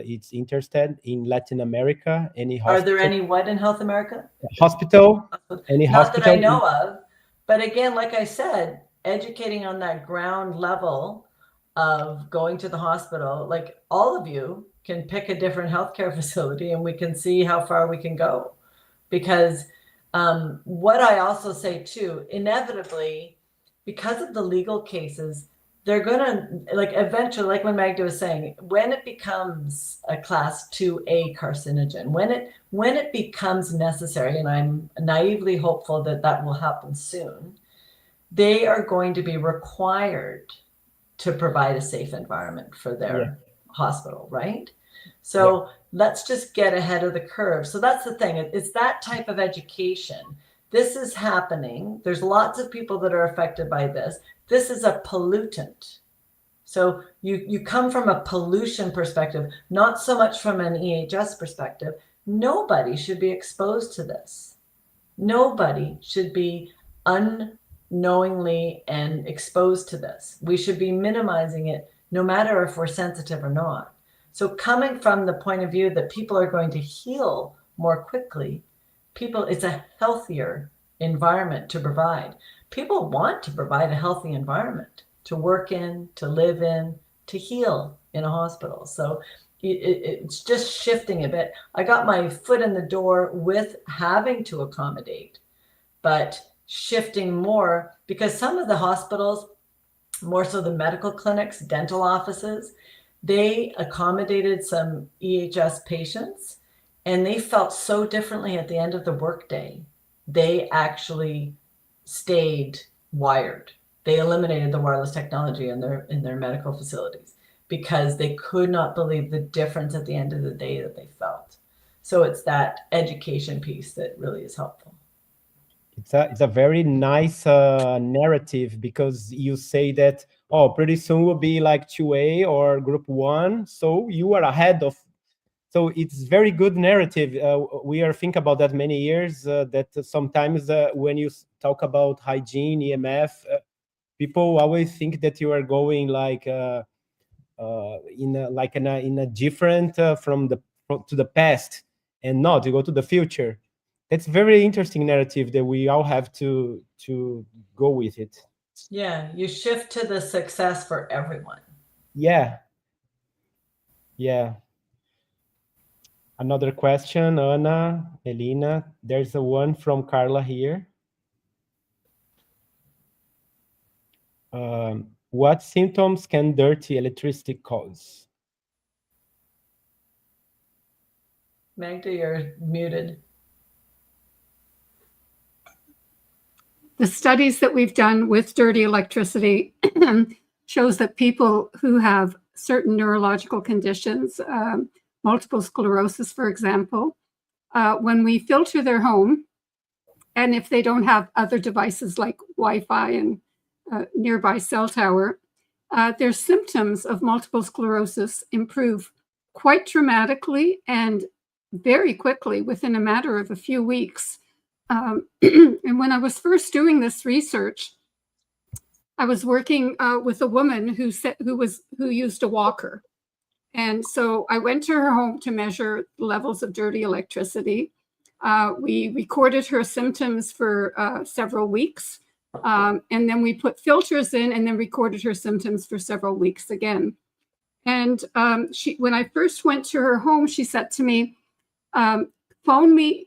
it's interested in Latin America? Any hospital? Are there any what in South America? Hospital? Any Not hospital? that I know of. But again, like I said, educating on that ground level of going to the hospital, like all of you can pick a different healthcare facility and we can see how far we can go. Because what I also say too, inevitably, because of the legal cases, they're going to, like eventually, like when Magda was saying, when it becomes a class 2A carcinogen, when it becomes necessary, and I'm naively hopeful that that will happen soon, they are going to be required to provide a safe environment for their hospital, right? So let's just get ahead of the curve. So that's the thing. It's that type of education. This is happening. There's lots of people that are affected by this. This is a pollutant. So you come from a pollution perspective, not so much from an EHS perspective. Nobody should be exposed to this. Nobody should be unknowingly and exposed to this. We should be minimizing it, no matter if we're sensitive or not. So coming from the point of view that people are going to heal more quickly, it's a healthier environment to provide. People want to provide a healthy environment to work in, to live in, to heal in a hospital. So it's just shifting a bit. I got my foot in the door with having to accommodate, but shifting more, because some of the hospitals, more so the medical clinics, dental offices, they accommodated some EHS patients and they felt so differently at the end of the workday. They actually stayed wired. They eliminated the wireless technology in their medical facilities because they could not believe the difference at the end of the day that they felt. So it's that education piece that really is helpful. It's a very nice narrative, because you say that, oh, pretty soon will be like 2A or group 1. So you are ahead of. So it's very good narrative. We are thinking about that many years, that sometimes when you talk about hygiene, EMF, people always think that you are going like in a different to the past, and not to go to the future. That's very interesting narrative that we all have to go with it. Yeah, you shift to the success for everyone. Yeah. Another question, Anna, Elena. There's a one from Carla here. What symptoms can dirty electricity cause? Magda, you're muted. The studies that we've done with dirty electricity shows that people who have certain neurological conditions, multiple sclerosis, for example, when we filter their home, and if they don't have other devices like Wi-Fi and nearby cell tower, their symptoms of multiple sclerosis improve quite dramatically and very quickly within a matter of a few weeks. And when I was first doing this research, I was working with a woman who used a walker. And so I went to her home to measure levels of dirty electricity. We recorded her symptoms for several weeks. And then we put filters in and then recorded her symptoms for several weeks again. And when I first went to her home, she said to me, phone me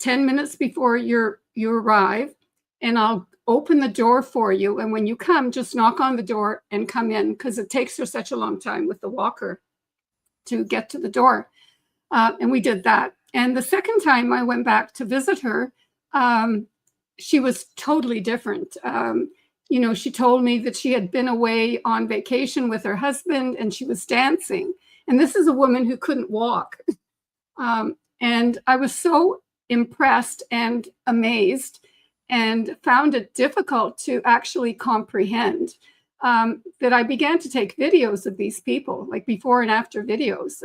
10 minutes before you arrive, and I'll open the door for you. And when you come, just knock on the door and come in, because it takes her such a long time with the walker to get to the door. And we did that. And the second time I went back to visit her, she was totally different. She told me that she had been away on vacation with her husband and she was dancing. And this is a woman who couldn't walk. And I was so impressed and amazed and found it difficult to actually comprehend that I began to take videos of these people, like before and after videos.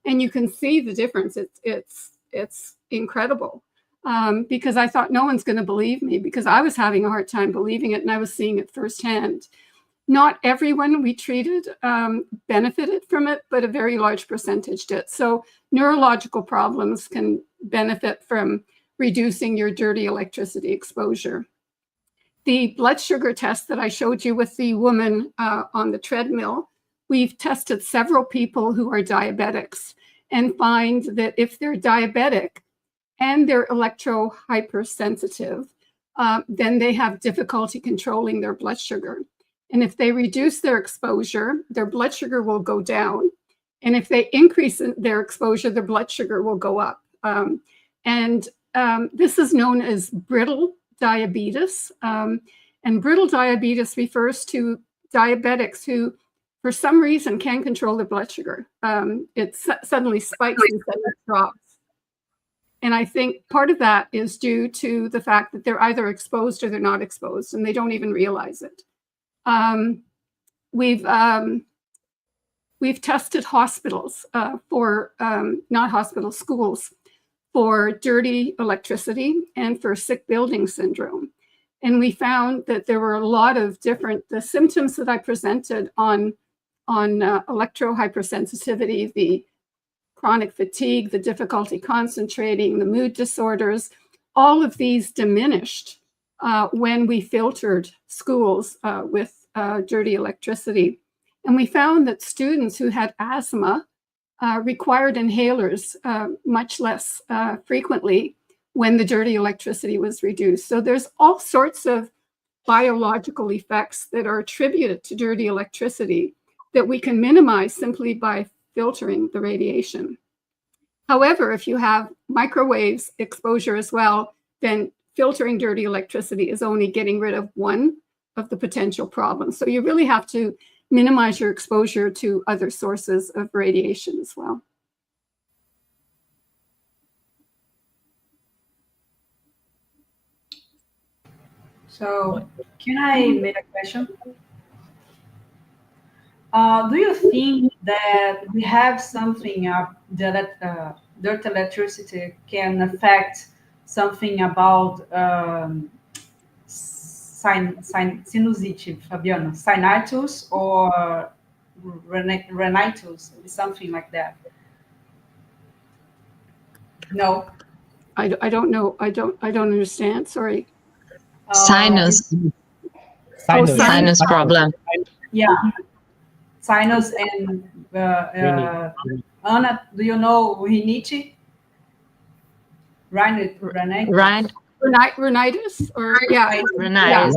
And you can see the difference. It's incredible. Because I thought no one's going to believe me, because I was having a hard time believing it and I was seeing it firsthand. Not everyone we treated benefited from it, but a very large percentage did. So neurological problems can benefit from reducing your dirty electricity exposure. The blood sugar test that I showed you with the woman on the treadmill, we've tested several people who are diabetics and find that if they're diabetic and they're electro-hypersensitive, then they have difficulty controlling their blood sugar. And if they reduce their exposure, their blood sugar will go down. And if they increase their exposure, their blood sugar will go up. This is known as brittle diabetes. And brittle diabetes refers to diabetics who, for some reason, can't control their blood sugar. It suddenly spikes and suddenly drops. And I think part of that is due to the fact that they're either exposed or they're not exposed, and they don't even realize it. We've tested hospitals schools for dirty electricity and for sick building syndrome. And we found that there were a lot of the symptoms that I presented on electro-hypersensitivity, the chronic fatigue, the difficulty concentrating, the mood disorders, all of these diminished when we filtered schools with dirty electricity. And we found that students who had asthma required inhalers much less frequently when the dirty electricity was reduced. So there's all sorts of biological effects that are attributed to dirty electricity that we can minimize simply by filtering the radiation. However, if you have microwaves exposure as well, then filtering dirty electricity is only getting rid of one of the potential problems. So you really have to minimize your exposure to other sources of radiation as well. So can I make a question? Do you think that we have something that dirt electricity can affect something about sinusite, Fabiano, sinusitis or rhinitis, something like that? No, I don't know. I don't understand. Sorry. Sinus problem. Yeah, sinus and Anna, do you know rhinitis? Rhinitis or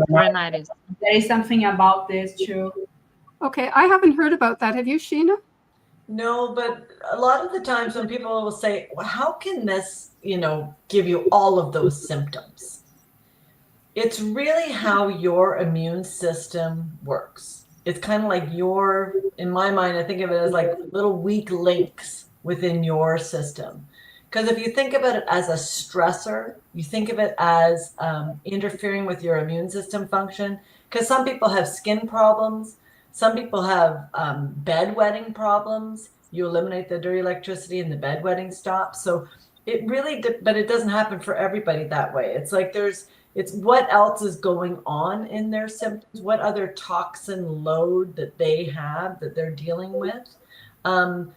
Rhinitis. There is something about this too. Okay, I haven't heard about that. Have you, Sheena? No, but a lot of the times when people will say, well, how can this, give you all of those symptoms? It's really how your immune system works. It's kind of like in my mind, I think of it as like little weak links within your system. Because if you think about it as a stressor, you think of it as interfering with your immune system function, because some people have skin problems, some people have bedwetting problems. You eliminate the dirty electricity and the bedwetting stops. So it really, but it doesn't happen for everybody that way. It's like it's what else is going on in their symptoms, what other toxin load that they have that they're dealing with.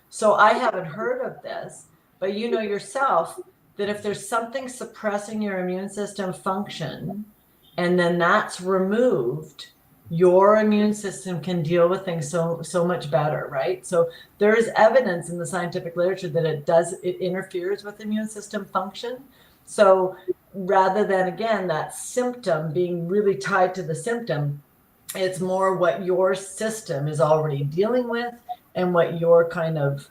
So I haven't heard of this, but you know yourself that if there's something suppressing your immune system function, and then that's removed, your immune system can deal with things so much better, right? So there is evidence in the scientific literature that it interferes with immune system function. So rather than, again, that symptom being really tied to the symptom, it's more what your system is already dealing with and what your kind of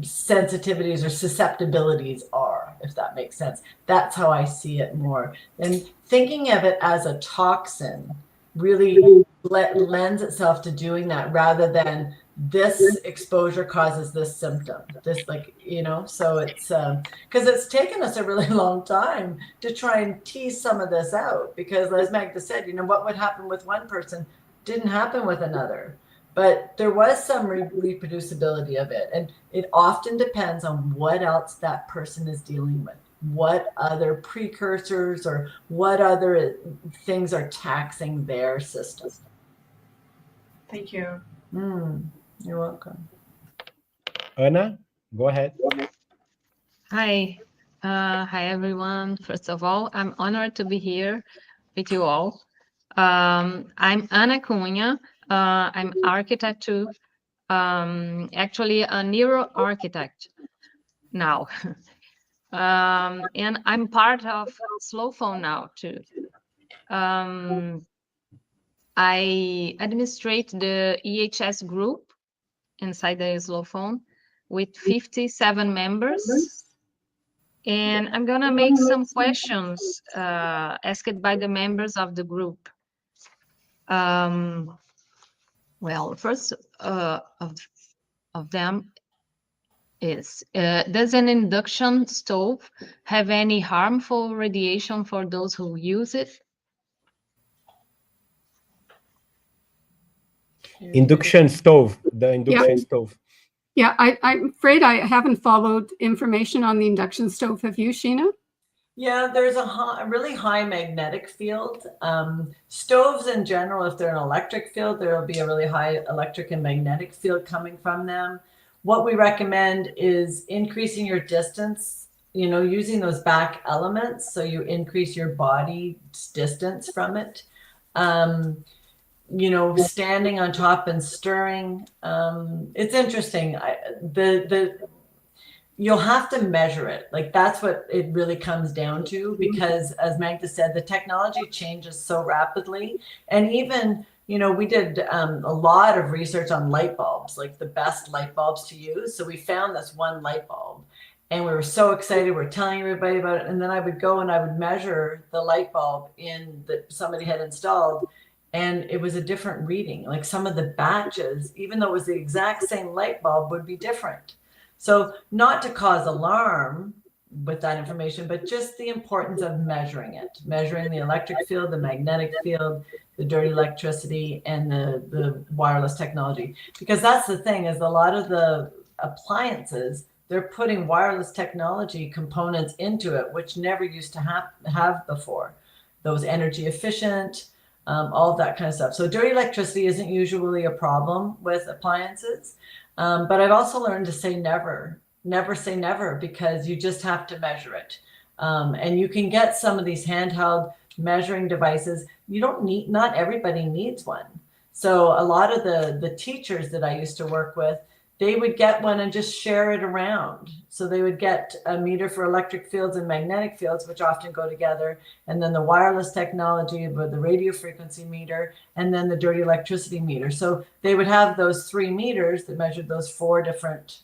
sensitivities or susceptibilities are, if that makes sense. That's how I see it more. And thinking of it as a toxin really lends itself to doing that, rather than this exposure causes this symptom, this, like, you know. So it's because it's taken us a really long time to try and tease some of this out, because as Magda said, you know, what would happen with one person didn't happen with another. But there was some reproducibility of it. And it often depends on what else that person is dealing with, what other precursors or what other things are taxing their system. Thank you. You're welcome. Anna, go ahead. Hi. Hi, everyone. First of all, I'm honored to be here with you all. I'm Ana Cunha. I'm architect too. Actually a neuro architect now. And I'm part of Slow Phone now too. I administrate the EHS group inside the Slow Phone with 57 members. And I'm gonna make some questions asked by the members of the group. Well, first of them is, does an induction stove have any harmful radiation for those who use it? Induction stove, the induction stove. Yeah, I'm afraid I haven't followed information on the induction stove. Have you, Sheena? Yeah, there's a really high magnetic field. Stoves in general, if they're an electric field, there will be a really high electric and magnetic field coming from them. What we recommend is increasing your distance, you know, using those back elements. So you increase your body's distance from it. You know, standing on top and stirring. It's interesting. You'll have to measure it. Like, that's what it really comes down to, because as Magda said, the technology changes so rapidly. And even, you know, we did a lot of research on light bulbs, like the best light bulbs to use. So we found this one light bulb and we were so excited. We're telling everybody about it. And then I would go and I would measure the light bulb that somebody had installed, and it was a different reading. Like, some of the batches, even though it was the exact same light bulb, would be different. So not to cause alarm with that information, but just the importance of measuring it, measuring the electric field, the magnetic field, the dirty electricity, and the wireless technology. Because that's the thing, is a lot of the appliances, they're putting wireless technology components into it, which never used to have before. Those energy efficient, all of that kind of stuff. So dirty electricity isn't usually a problem with appliances. But I've also learned to say never say never, because you just have to measure it. And you can get some of these handheld measuring devices. Not everybody needs one. So a lot of the teachers that I used to work with, they would get one and just share it around. So they would get a meter for electric fields and magnetic fields, which often go together, and then the wireless technology with the radio frequency meter, and then the dirty electricity meter. So they would have those 3 meters that measured those 4 different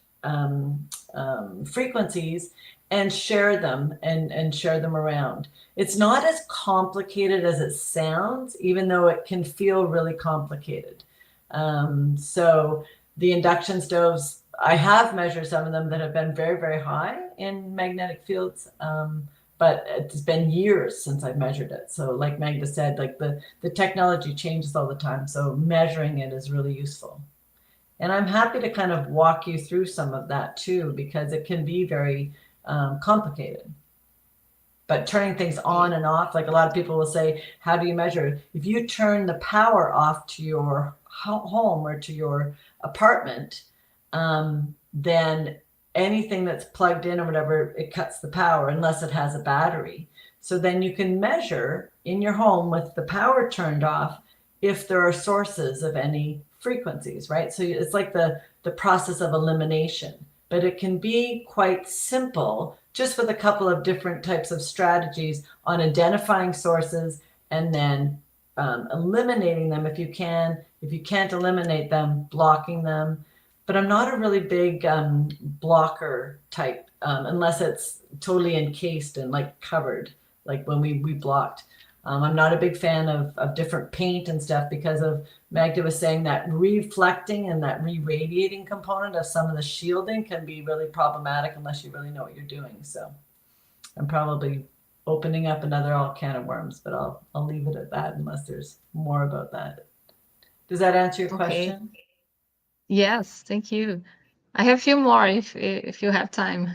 frequencies, and share them and share them around. It's not as complicated as it sounds, even though it can feel really complicated. So the induction stoves, I have measured some of them that have been very, very high in magnetic fields, but but it's been years since I've measured it. So like Magda said, like the technology changes all the time. So measuring it is really useful. And I'm happy to kind of walk you through some of that too, because it can be very complicated. But turning things on and off, like a lot of people will say, how do you measure it? If you turn the power off to your home or to your apartment, then anything that's plugged in or whatever, it cuts the power unless it has a battery. So then you can measure in your home with the power turned off if there are sources of any frequencies, right? So it's like the process of elimination, but it can be quite simple just with a couple of different types of strategies on identifying sources and then eliminating them if you can. If you can't eliminate them, blocking them. But I'm not a really big blocker type unless it's totally encased and like covered, like when we blocked. I'm not a big fan of different paint and stuff because of Magda was saying that reflecting and that re-radiating component of some of the shielding can be really problematic unless you really know what you're doing. So I'm probably opening up another can of worms, but I'll leave it at that unless there's more about that. Does that answer your question? Yes, thank you. I have a few more if you have time.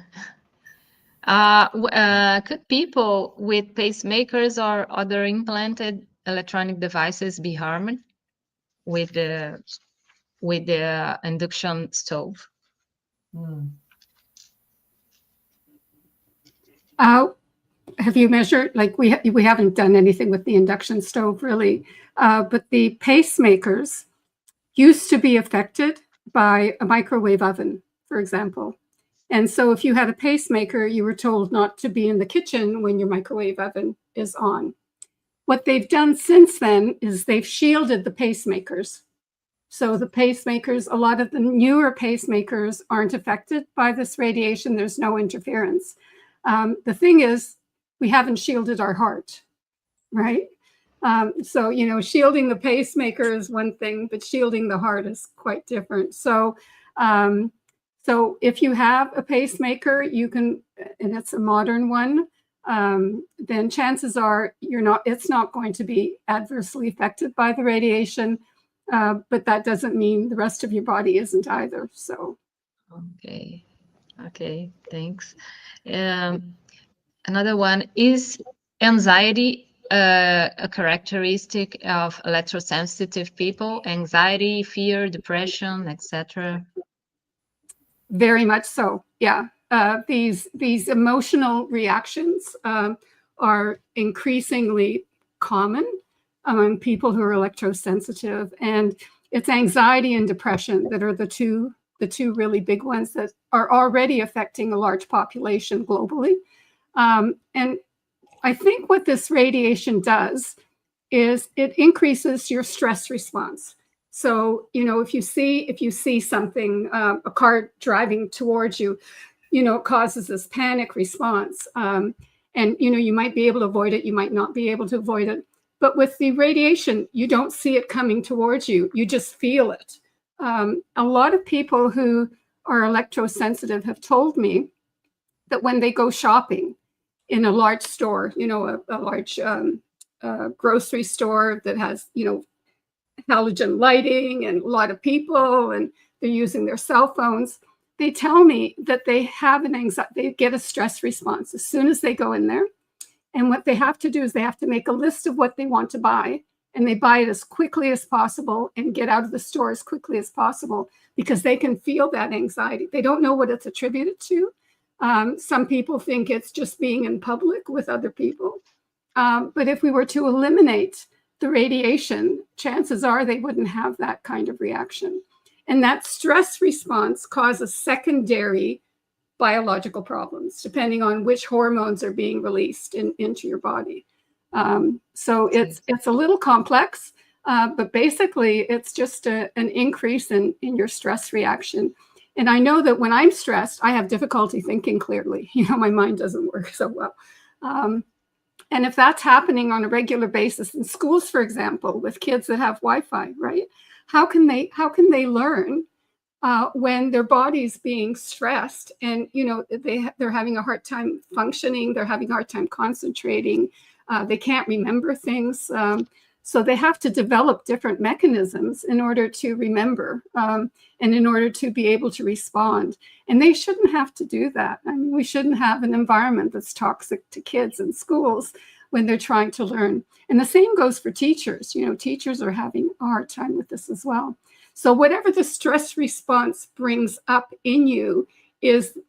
Could people with pacemakers or other implanted electronic devices be harmed with the induction stove? Have you measured, like we haven't done anything with the induction stove really, but the pacemakers used to be affected by a microwave oven, for example. And so if you had a pacemaker, you were told not to be in the kitchen when your microwave oven is on. What they've done since then is they've shielded the pacemakers. So the pacemakers, a lot of the newer pacemakers aren't affected by this radiation. There's no interference. The thing is, we haven't shielded our heart, right? So, you know, shielding the pacemaker is one thing, but shielding the heart is quite different. So, so if you have a pacemaker, you can, and it's a modern one, then chances are it's not going to be adversely affected by the radiation, but that doesn't mean the rest of your body isn't either. So, okay, thanks. Another one, is anxiety a characteristic of electrosensitive people? Anxiety, fear, depression, etc. Very much so. Yeah. These emotional reactions are increasingly common among people who are electrosensitive, and it's anxiety and depression that are the two really big ones that are already affecting a large population globally. And I think what this radiation does is it increases your stress response. So, you know, if you see something, a car driving towards you, you know, it causes this panic response. And, you know, you might be able to avoid it. You might not be able to avoid it. But with the radiation, you don't see it coming towards you. You just feel it. A lot of people who are electrosensitive have told me that when they go shopping in a large store, you know, a large grocery store that has, you know, halogen lighting and a lot of people, and they're using their cell phones, they tell me that they have an anxiety, they get a stress response as soon as they go in there. And what they have to do is they have to make a list of what they want to buy, and they buy it as quickly as possible and get out of the store as quickly as possible because they can feel that anxiety. They don't know what it's attributed to. Some people think it's just being in public with other people. But if we were to eliminate the radiation, chances are they wouldn't have that kind of reaction. And that stress response causes secondary biological problems, depending on which hormones are being released into your body. So it's a little complex, but basically it's just an increase in your stress reaction. And I know that when I'm stressed, I have difficulty thinking clearly. You know, my mind doesn't work so well. And if that's happening on a regular basis in schools, for example, with kids that have Wi-Fi, right? How can they learn when their body's being stressed, and they're having a hard time functioning, they're having a hard time concentrating, they can't remember things. So they have to develop different mechanisms in order to remember and in order to be able to respond. And they shouldn't have to do that. I mean, we shouldn't have an environment that's toxic to kids in schools when they're trying to learn. And the same goes for teachers. Teachers are having a hard time with this as well. So whatever the stress response brings up in you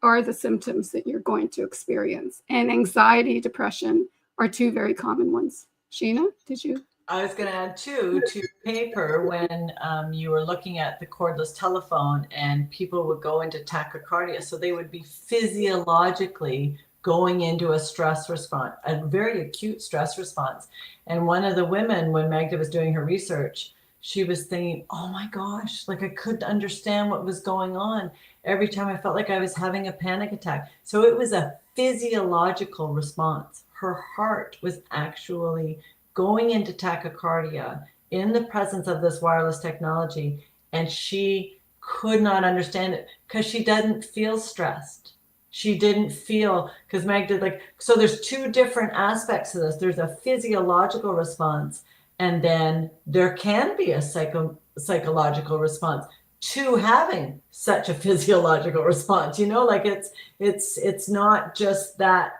are the symptoms that you're going to experience. And anxiety, depression are two very common ones. Sheena, did you? I was going to add to paper when you were looking at the cordless telephone and people would go into tachycardia. So they would be physiologically going into a stress response, a very acute stress response. And one of the women, when Magda was doing her research, she was thinking, oh my gosh, like I couldn't understand what was going on. Every time I felt like I was having a panic attack. So it was a physiological response. Her heart was actually going into tachycardia in the presence of this wireless technology, and she could not understand it because she doesn't feel stressed. She didn't feel, because Magda, so there's two different aspects to this. There's a physiological response, and then there can be a psychological response to having such a physiological response. It's not just that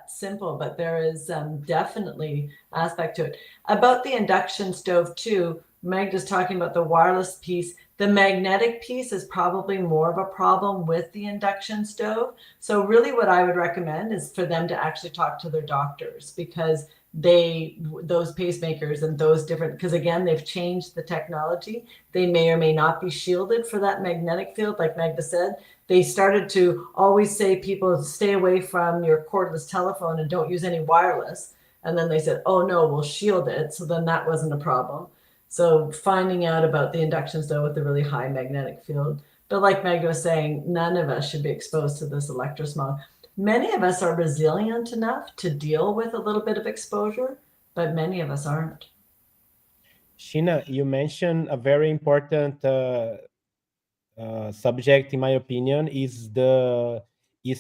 simple, but there is definitely aspect to it. About the induction stove too, Magda's talking about the wireless piece. The magnetic piece is probably more of a problem with the induction stove. So really what I would recommend is for them to actually talk to their doctors, because those pacemakers and those different, because again, they've changed the technology. They may or may not be shielded for that magnetic field. Like Magda said, they started to always say people stay away from your cordless telephone and don't use any wireless. And then they said, oh no, we'll shield it. So then that wasn't a problem. So finding out about the induction stove with a really high magnetic field. But like Magda was saying, none of us should be exposed to this electrosmog. Many of us are resilient enough to deal with a little bit of exposure, but many of us aren't. Sheena, you mentioned a very important subject, in my opinion, is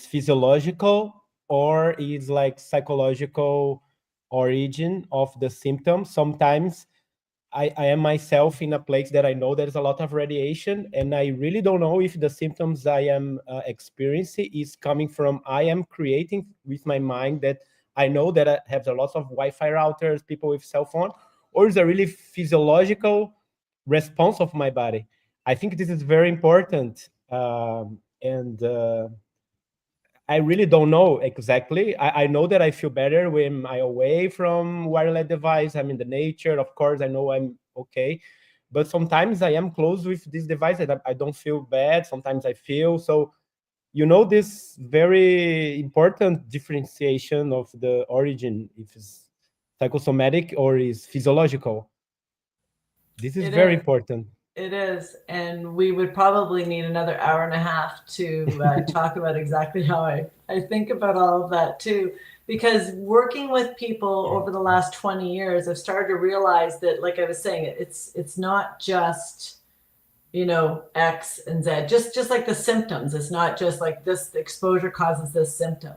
physiological or is like psychological origin of the symptoms. Sometimes I am myself in a place that I know there's a lot of radiation, and I really don't know if the symptoms I am experiencing is coming from I am creating with my mind that I know that I have a lot of Wi-Fi routers, people with cell phone, or is a really physiological response of my body. I think this is very important, and I really don't know exactly. I know that I feel better when I'm away from wireless device. I'm in the nature. Of course, I know I'm okay. But sometimes I am close with this device and I don't feel bad. Sometimes I feel. So, this very important differentiation of the origin, if it's psychosomatic or is physiological. This is very important. It is, and we would probably need another hour and a half to talk about exactly how I think about all of that too, because working with people over the last 20 years, I've started to realize that, like I was saying, it's not just, X and Z, just like the symptoms. It's not just like this exposure causes this symptom.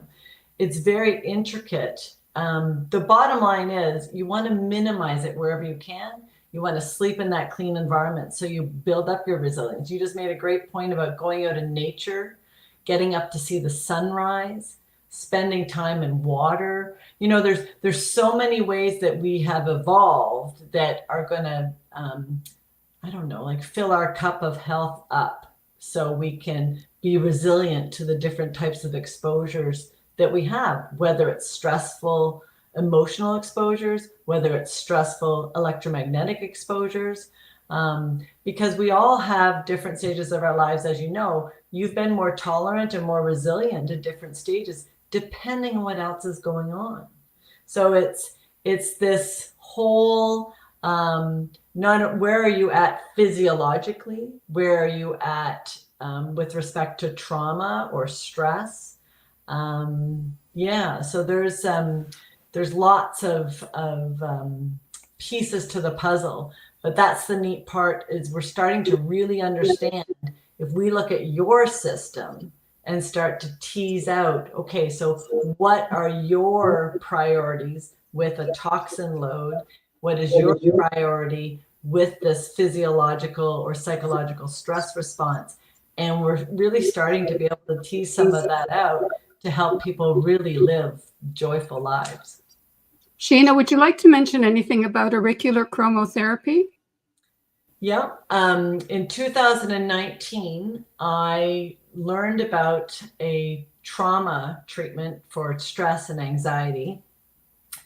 It's very intricate. The bottom line is you want to minimize it wherever you can. You want to sleep in that clean environment so you build up your resilience. You just made a great point about going out in nature, getting up to see the sunrise, spending time in water. There's so many ways that we have evolved that are going to, fill our cup of health up so we can be resilient to the different types of exposures that we have, whether it's stressful emotional exposures, whether it's stressful electromagnetic exposures, because we all have different stages of our lives. As you know, you've been more tolerant and more resilient at different stages, depending on what else is going on. So it's this whole, not where are you at physiologically, where are you at with respect to trauma or stress. So there's lots of pieces to the puzzle, but that's the neat part, is we're starting to really understand if we look at your system and start to tease out, okay, so what are your priorities with a toxin load? What is your priority with this physiological or psychological stress response? And we're really starting to be able to tease some of that out to help people really live joyful lives. Sheena, would you like to mention anything about auricular chromotherapy? Yeah. In 2019, I learned about a trauma treatment for stress and anxiety.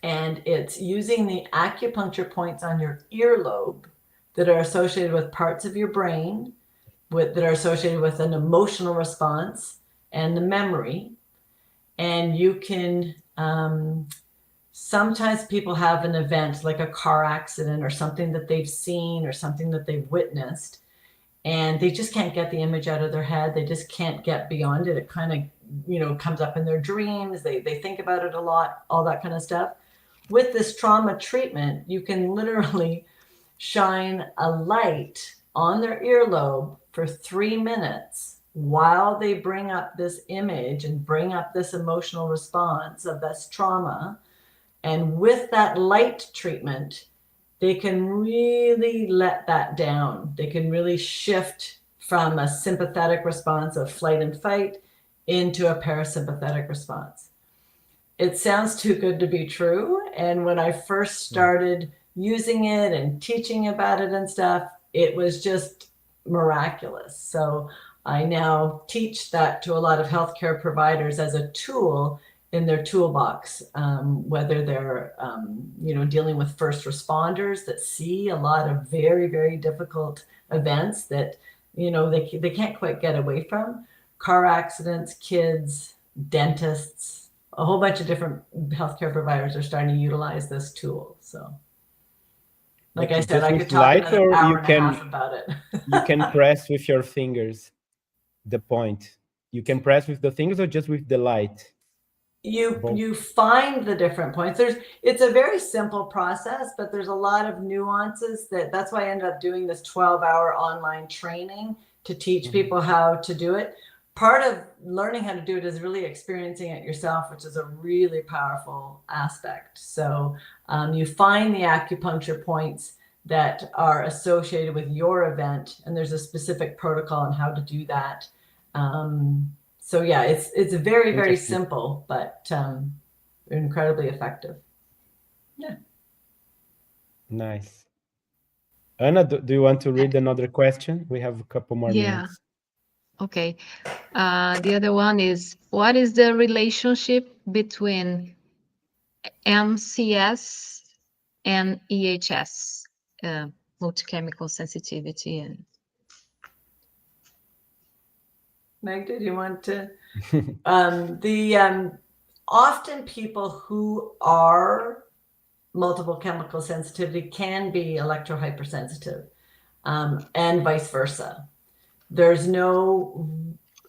And it's using the acupuncture points on your earlobe that are associated with parts of your brain that are associated with an emotional response and the memory. And you can, sometimes people have an event like a car accident or something that they've seen or something that they've witnessed, and they just can't get the image out of their head. They just can't get beyond it. It kind of, comes up in their dreams. They think about it a lot, all that kind of stuff. With this trauma treatment, you can literally shine a light on their earlobe for 3 minutes while they bring up this image and bring up this emotional response of this trauma. And with that light treatment, they can really let that down. They can really shift from a sympathetic response of flight and fight into a parasympathetic response. It sounds too good to be true. And when I first started using it and teaching about it and stuff, it was just miraculous. So I now teach that to a lot of healthcare providers as a tool in their toolbox, whether they're, dealing with first responders that see a lot of very, very difficult events that, they can't quite get away from. Car accidents, kids, dentists, a whole bunch of different healthcare providers are starting to utilize this tool. So, like I said, I could talk another hour and a half about it. You can press with your fingers the point. You can press with the fingers or just with the light? You find the different points. It's a very simple process, but there's a lot of nuances that's why I ended up doing this 12-hour online training to teach people how to do it. Part of learning how to do it is really experiencing it yourself, which is a really powerful aspect. So you find the acupuncture points that are associated with your event, and there's a specific protocol on how to do that. So yeah, it's very, very simple, but incredibly effective. Yeah. Nice. Anna, do you want to read another question? We have a couple more minutes. Okay. The other one is, what is the relationship between MCS and EHS, multi-chemical sensitivity? And Magda, do you want to? Often people who are multiple chemical sensitivity can be electrohypersensitive, and vice versa. There's no,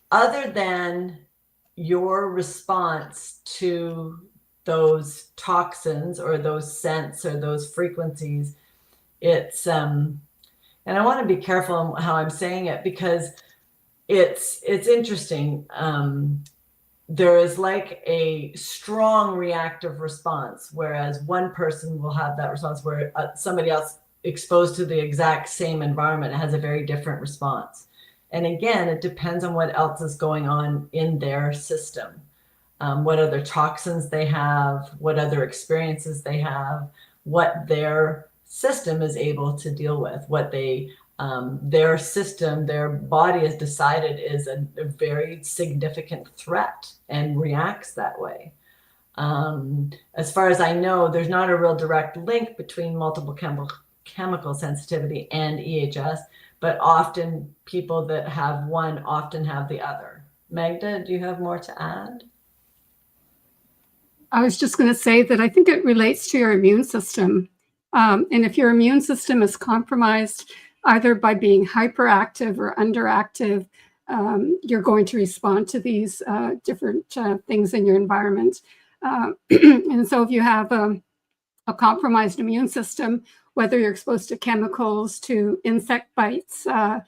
other than your response to those toxins or those scents or those frequencies, it's, and I want to be careful how I'm saying it because it's interesting. There is like a strong reactive response, whereas one person will have that response where somebody else exposed to the exact same environment has a very different response. And again, it depends on what else is going on in their system, what other toxins they have, what other experiences they have, what their system is able to deal with, what their system, their body has decided is a very significant threat and reacts that way. As far as I know, there's not a real direct link between multiple chemical sensitivity and EHS, but often people that have one often have the other. Magda, do you have more to add? I was just going to say that I think it relates to your immune system. And if your immune system is compromised, either by being hyperactive or underactive, you're going to respond to these different things in your environment. And so if you have a compromised immune system, whether you're exposed to chemicals, to insect bites, to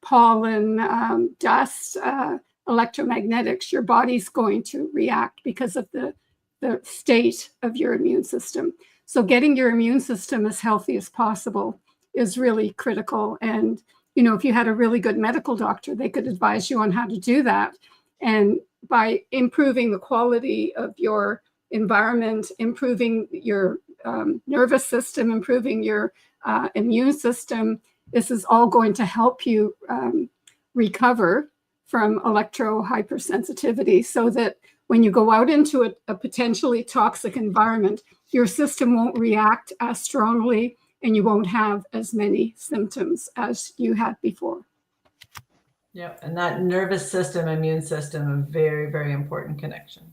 pollen, dust, electromagnetics, your body's going to react because of the state of your immune system. So getting your immune system as healthy as possible is really critical. And, you know, if you had a really good medical doctor, they could advise you on how to do that. And by improving the quality of your environment, improving your nervous system, improving your immune system, this is all going to help you recover from electro hypersensitivity, so that when you go out into a potentially toxic environment, your system won't react as strongly and you won't have as many symptoms as you had before. Yeah, and that nervous system, immune system, a very, very important connection.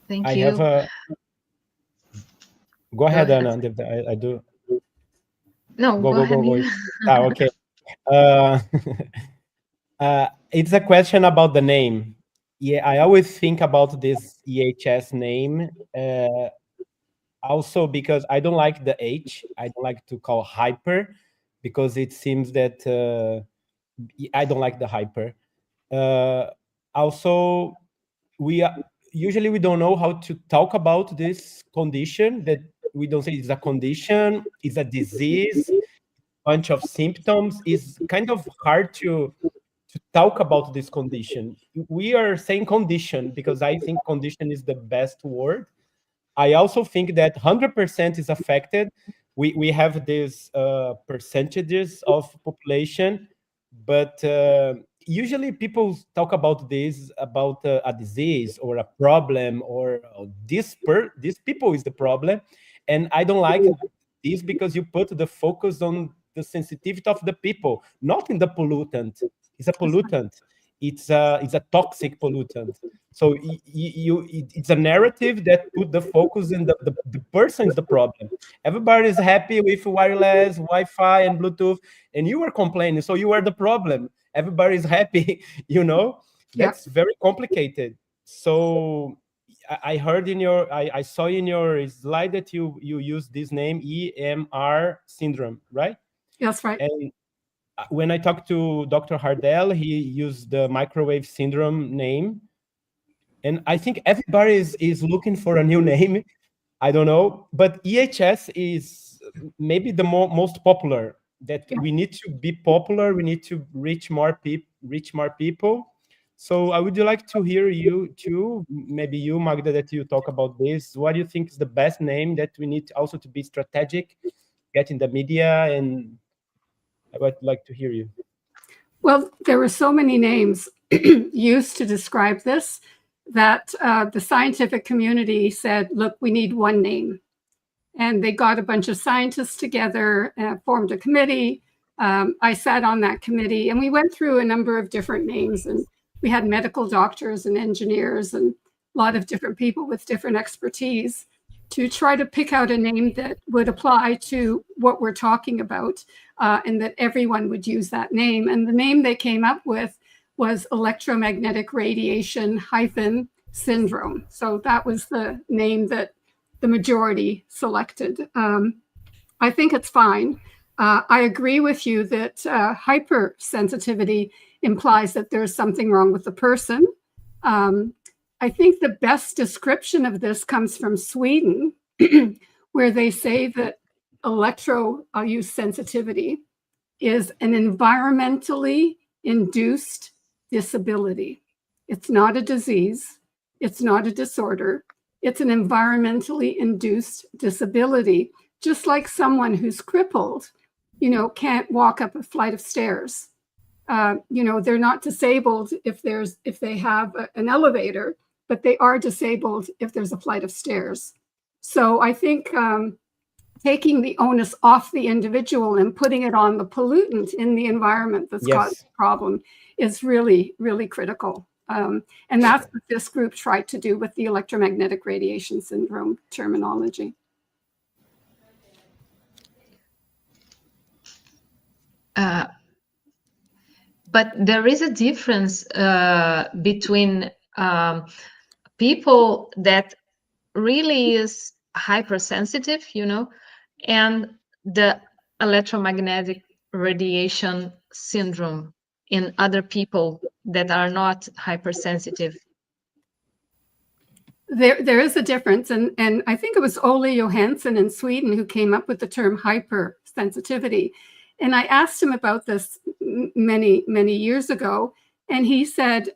Thank I you. have a. Go ahead, ahead. Anna. I do. No, Go go ahead. go. Okay. It's a question about the name. Yeah, I always think about this EHS name. Also because I don't like the H. I don't like to call hyper, because it seems that I don't like the hyper. Also, usually we don't know how to talk about this condition, that we don't say it's a condition, it's a disease, bunch of symptoms. Is kind of hard to talk about this condition. We are saying condition because I think condition is the best word. I also think that 100% is affected. We have these percentages of population, but usually people talk about this, about a disease or a problem, or this people is the problem. And I don't like this, because you put the focus on the sensitivity of the people, not in the pollutant. It's a pollutant. It's a toxic pollutant. So it's a narrative that put the focus in the person is the problem. Everybody is happy with wireless, Wi-Fi, and Bluetooth, and you are complaining. So you are the problem. Everybody is happy, you know? That's very complicated. So I heard in your, I saw in your slide that you use this name, EMR syndrome, right? That's right. And when I talked to Dr. Hardell, he used the microwave syndrome name. And I think everybody is looking for a new name. I don't know, but EHS is maybe the most popular. That we need to be popular. We need to reach more people. So I would like to hear you too, maybe you, Magda, that you talk about this. What do you think is the best name that we need also to be strategic, get in the media? And I would like to hear you. Well, there were so many names used to describe this that the scientific community said, look, we need one name. And they got a bunch of scientists together, formed a committee. I sat on that committee, and we went through a number of different names. And we had medical doctors and engineers and a lot of different people with different expertise to try to pick out a name that would apply to what we're talking about, and that everyone would use that name. And the name they came up with was electromagnetic radiation syndrome. So that was the name that the majority selected. I think it's fine. I agree with you that hypersensitivity implies that there's something wrong with the person. I think the best description of this comes from Sweden, where they say that I'll use sensitivity, is an environmentally induced disability. It's not a disease. It's not a disorder. It's an environmentally induced disability, just like someone who's crippled, can't walk up a flight of stairs. They're not disabled if they have an elevator, but they are disabled if there's a flight of stairs. So I think taking the onus off the individual and putting it on the pollutant in the environment that's caused the problem is really, really critical. And that's what this group tried to do with the electromagnetic radiation syndrome terminology. But there is a difference between people that really is hypersensitive, and the electromagnetic radiation syndrome in other people that are not hypersensitive? There is a difference, and I think it was Ole Johansson in Sweden who came up with the term hypersensitivity. And I asked him about this many years ago, and he said,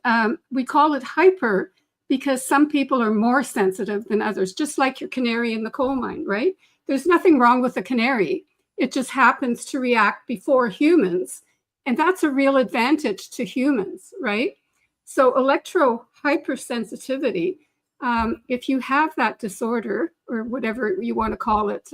we call it hyper because some people are more sensitive than others, just like your canary in the coal mine, right? There's nothing wrong with the canary. It just happens to react before humans. And that's a real advantage to humans, right? So electro hypersensitivity, if you have that disorder or whatever you want to call it,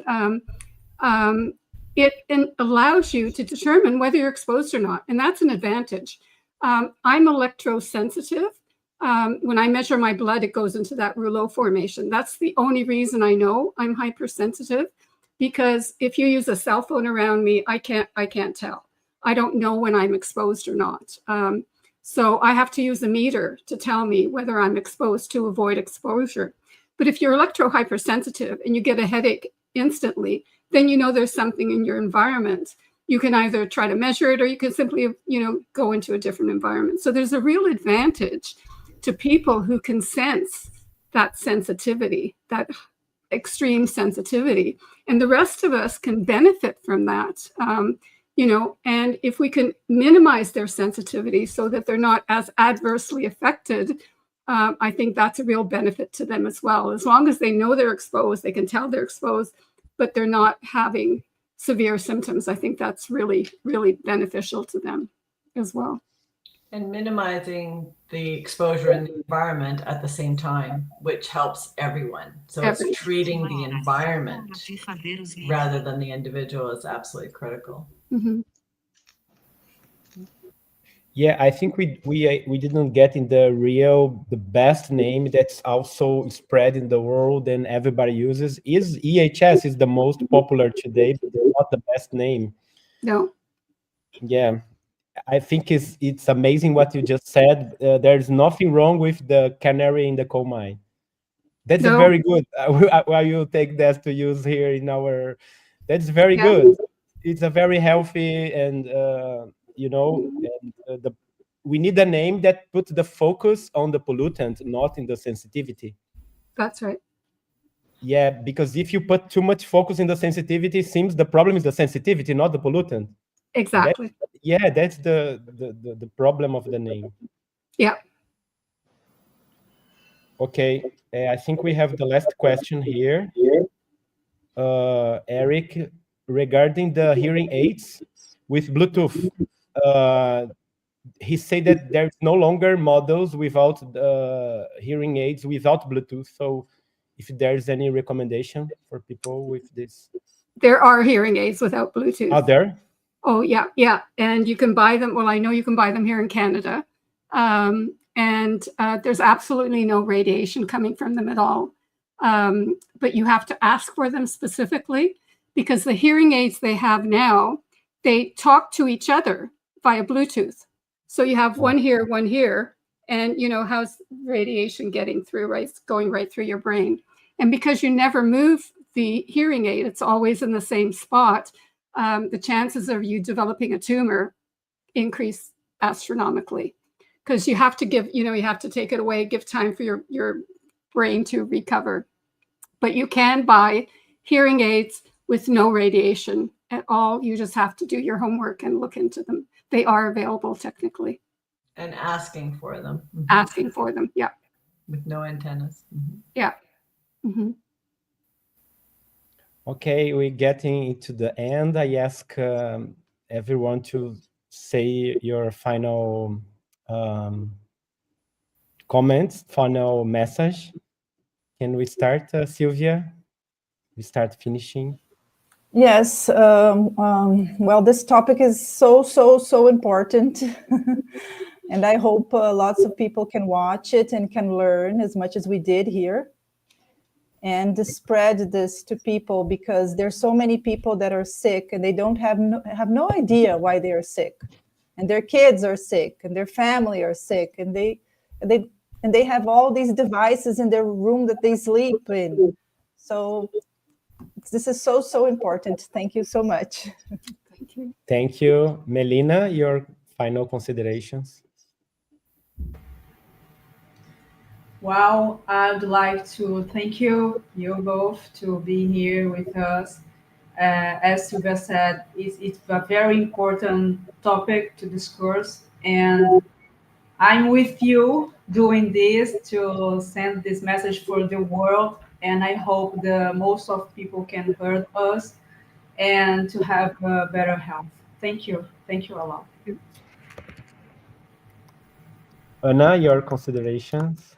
it allows you to determine whether you're exposed or not. And that's an advantage. I'm electrosensitive. When I measure my blood, it goes into that rouleau formation. That's the only reason I know I'm hypersensitive, because if you use a cell phone around me, I can't tell. I don't know when I'm exposed or not. So I have to use a meter to tell me whether I'm exposed to avoid exposure. But if you're electro-hypersensitive and you get a headache instantly, then you know there's something in your environment. You can either try to measure it or you can simply, go into a different environment. So there's a real advantage to people who can sense that sensitivity, that extreme sensitivity. And the rest of us can benefit from that. And if we can minimize their sensitivity so that they're not as adversely affected, I think that's a real benefit to them as well. As long as they know they're exposed, they can tell they're exposed, but they're not having severe symptoms. I think that's really, really beneficial to them as well. And minimizing the exposure in the environment at the same time, which helps everyone. So it's treating the environment rather than the individual is absolutely critical. Mm-hmm. Yeah, I think we didn't get in the best name that's also spread in the world and everybody uses. Is EHS is the most popular today, but not the best name. No. Yeah, I think it's amazing what you just said. There's nothing wrong with the canary in the coal mine. That's a very good. I will take that to use here in our. That's very good. It's a very healthy and we need a name that puts the focus on the pollutant, not in the sensitivity. That's right. Yeah, because if you put too much focus in the sensitivity, it seems the problem is the sensitivity, not the pollutant. Exactly. That's the problem of the name. Yeah. Okay, I think we have the last question here. Eric, regarding the hearing aids with Bluetooth. He said that there's no longer models without hearing aids without Bluetooth. So if there's any recommendation for people with this. There are hearing aids without Bluetooth. Are there? Oh, yeah. And you can buy them. Well, I know you can buy them here in Canada. And there's absolutely no radiation coming from them at all. But you have to ask for them specifically, because the hearing aids they have now, they talk to each other via Bluetooth. So you have one here, and how's radiation getting through, right? It's going right through your brain. And because you never move the hearing aid, it's always in the same spot, the chances of you developing a tumor increase astronomically, because you have to give, you have to take it away, give time for your brain to recover. But you can buy hearing aids with no radiation at all. You just have to do your homework and look into them. They are available technically. And asking for them. Mm-hmm. Asking for them, yeah. With no antennas. Mm-hmm. Yeah. Mm-hmm. Okay, we're getting into the end. I ask everyone to say your final comments, final message. Can we start, Sylvia? We start finishing. Yes. Well, this topic is so important. And I hope lots of people can watch it and can learn as much as we did here. And spread this to people, because there's so many people that are sick and they don't have no idea why they are sick. And their kids are sick and their family are sick. And they have all these devices in their room that they sleep in. So this is so important. Thank you so much. Thank you. Thank you. Melina, your final considerations? Well, I'd like to thank you both to be here with us. As Silvia said, it's a very important topic to discuss, and I'm with you doing this to send this message for the world, and I hope the most of people can hear us and to have better health. Thank you a lot. Anna, your considerations?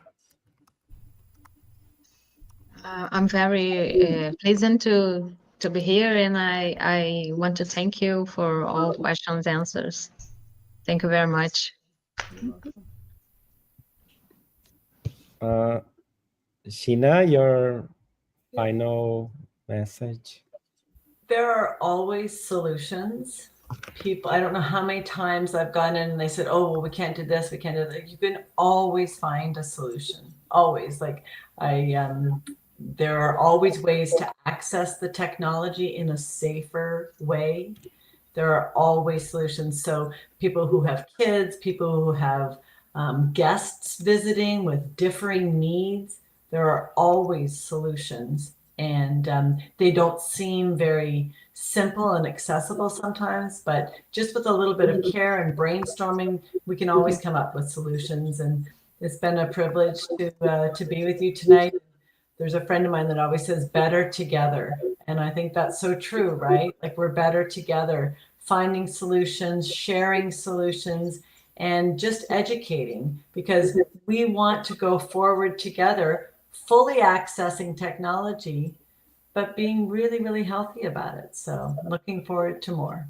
I'm very pleasant to be here, and I want to thank you for all questions, answers. Thank you very much. Sheena, your final message? There are always solutions. People, I don't know how many times I've gone in and they said, oh, well, we can't do this, we can't do that. You can always find a solution. Always. Like there are always ways to access the technology in a safer way. There are always solutions. So people who have kids, people who have guests visiting with differing needs, there are always solutions. And they don't seem very simple and accessible sometimes, but just with a little bit of care and brainstorming, we can always come up with solutions. And it's been a privilege to be with you tonight. There's a friend of mine that always says better together. And I think that's so true, right? Like we're better together, finding solutions, sharing solutions, and just educating, because we want to go forward together, fully accessing technology, but being really, really healthy about it. So looking forward to more.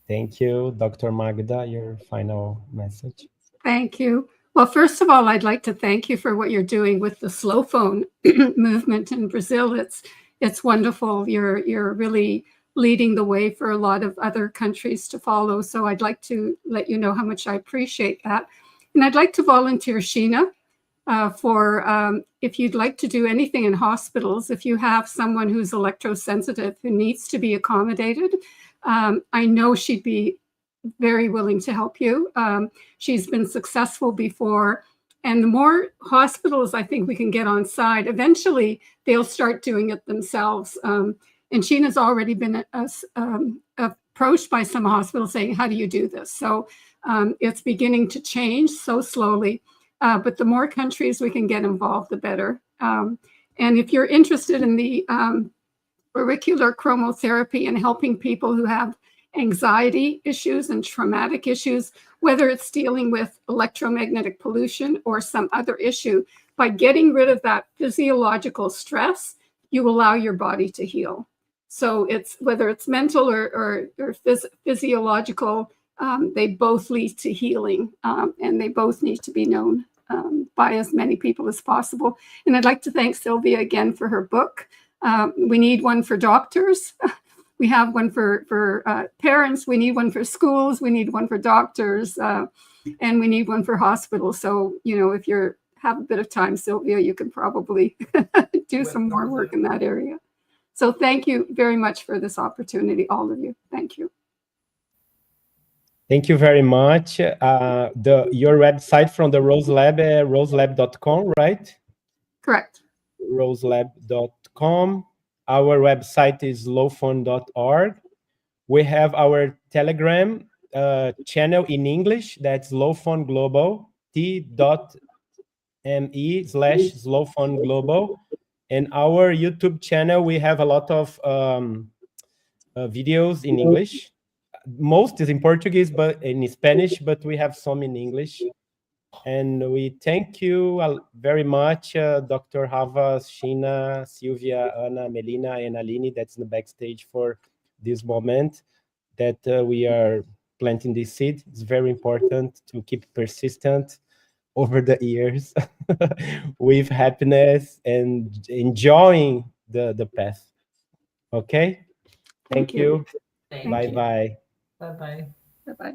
Thank you. Dr. Magda, your final message. Thank you. Well, first of all, I'd like to thank you for what you're doing with the slow phone movement in Brazil. It's wonderful. You're really leading the way for a lot of other countries to follow. So I'd like to let you know how much I appreciate that. And I'd like to volunteer, Sheena, for if you'd like to do anything in hospitals, if you have someone who's electrosensitive who needs to be accommodated, I know she'd be very willing to help you. She's been successful before. And the more hospitals I think we can get on side, eventually they'll start doing it themselves. And Sheena's already been approached by some hospitals saying, how do you do this? So it's beginning to change so slowly. But the more countries we can get involved, the better. And if you're interested in the auricular chromotherapy and helping people who have anxiety issues and traumatic issues, whether it's dealing with electromagnetic pollution or some other issue, by getting rid of that physiological stress, you allow your body to heal. So it's whether it's mental or physiological, they both lead to healing, and they both need to be known by as many people as possible. And I'd like to thank Sylvia again for her book. We need one for doctors. We have one for parents. We need one for schools. We need one for doctors. And we need one for hospitals. So, you know, if you have a bit of time, Sylvia, you can probably do some more work in that area. So thank you very much for this opportunity, all of you. Thank you. Thank you very much. Your website from the Rose Lab, roselab.com, right? Correct. roselab.com. Our website is lowphone.org. We have our Telegram channel in English. That's Lowphone Global, t.me/Lowphone Global. And our YouTube channel, we have a lot of videos in English. Most is in Portuguese, but in Spanish, but we have some in English. And we thank you very much, Dr. Havas, Sheena, Sylvia, Anna, Melina, and Aline, that's in the backstage for this moment that we are planting this seed. It's very important to keep persistent over the years with happiness and enjoying the path. Okay? Thank you. Thank you. Bye-bye. Bye-bye. Bye-bye.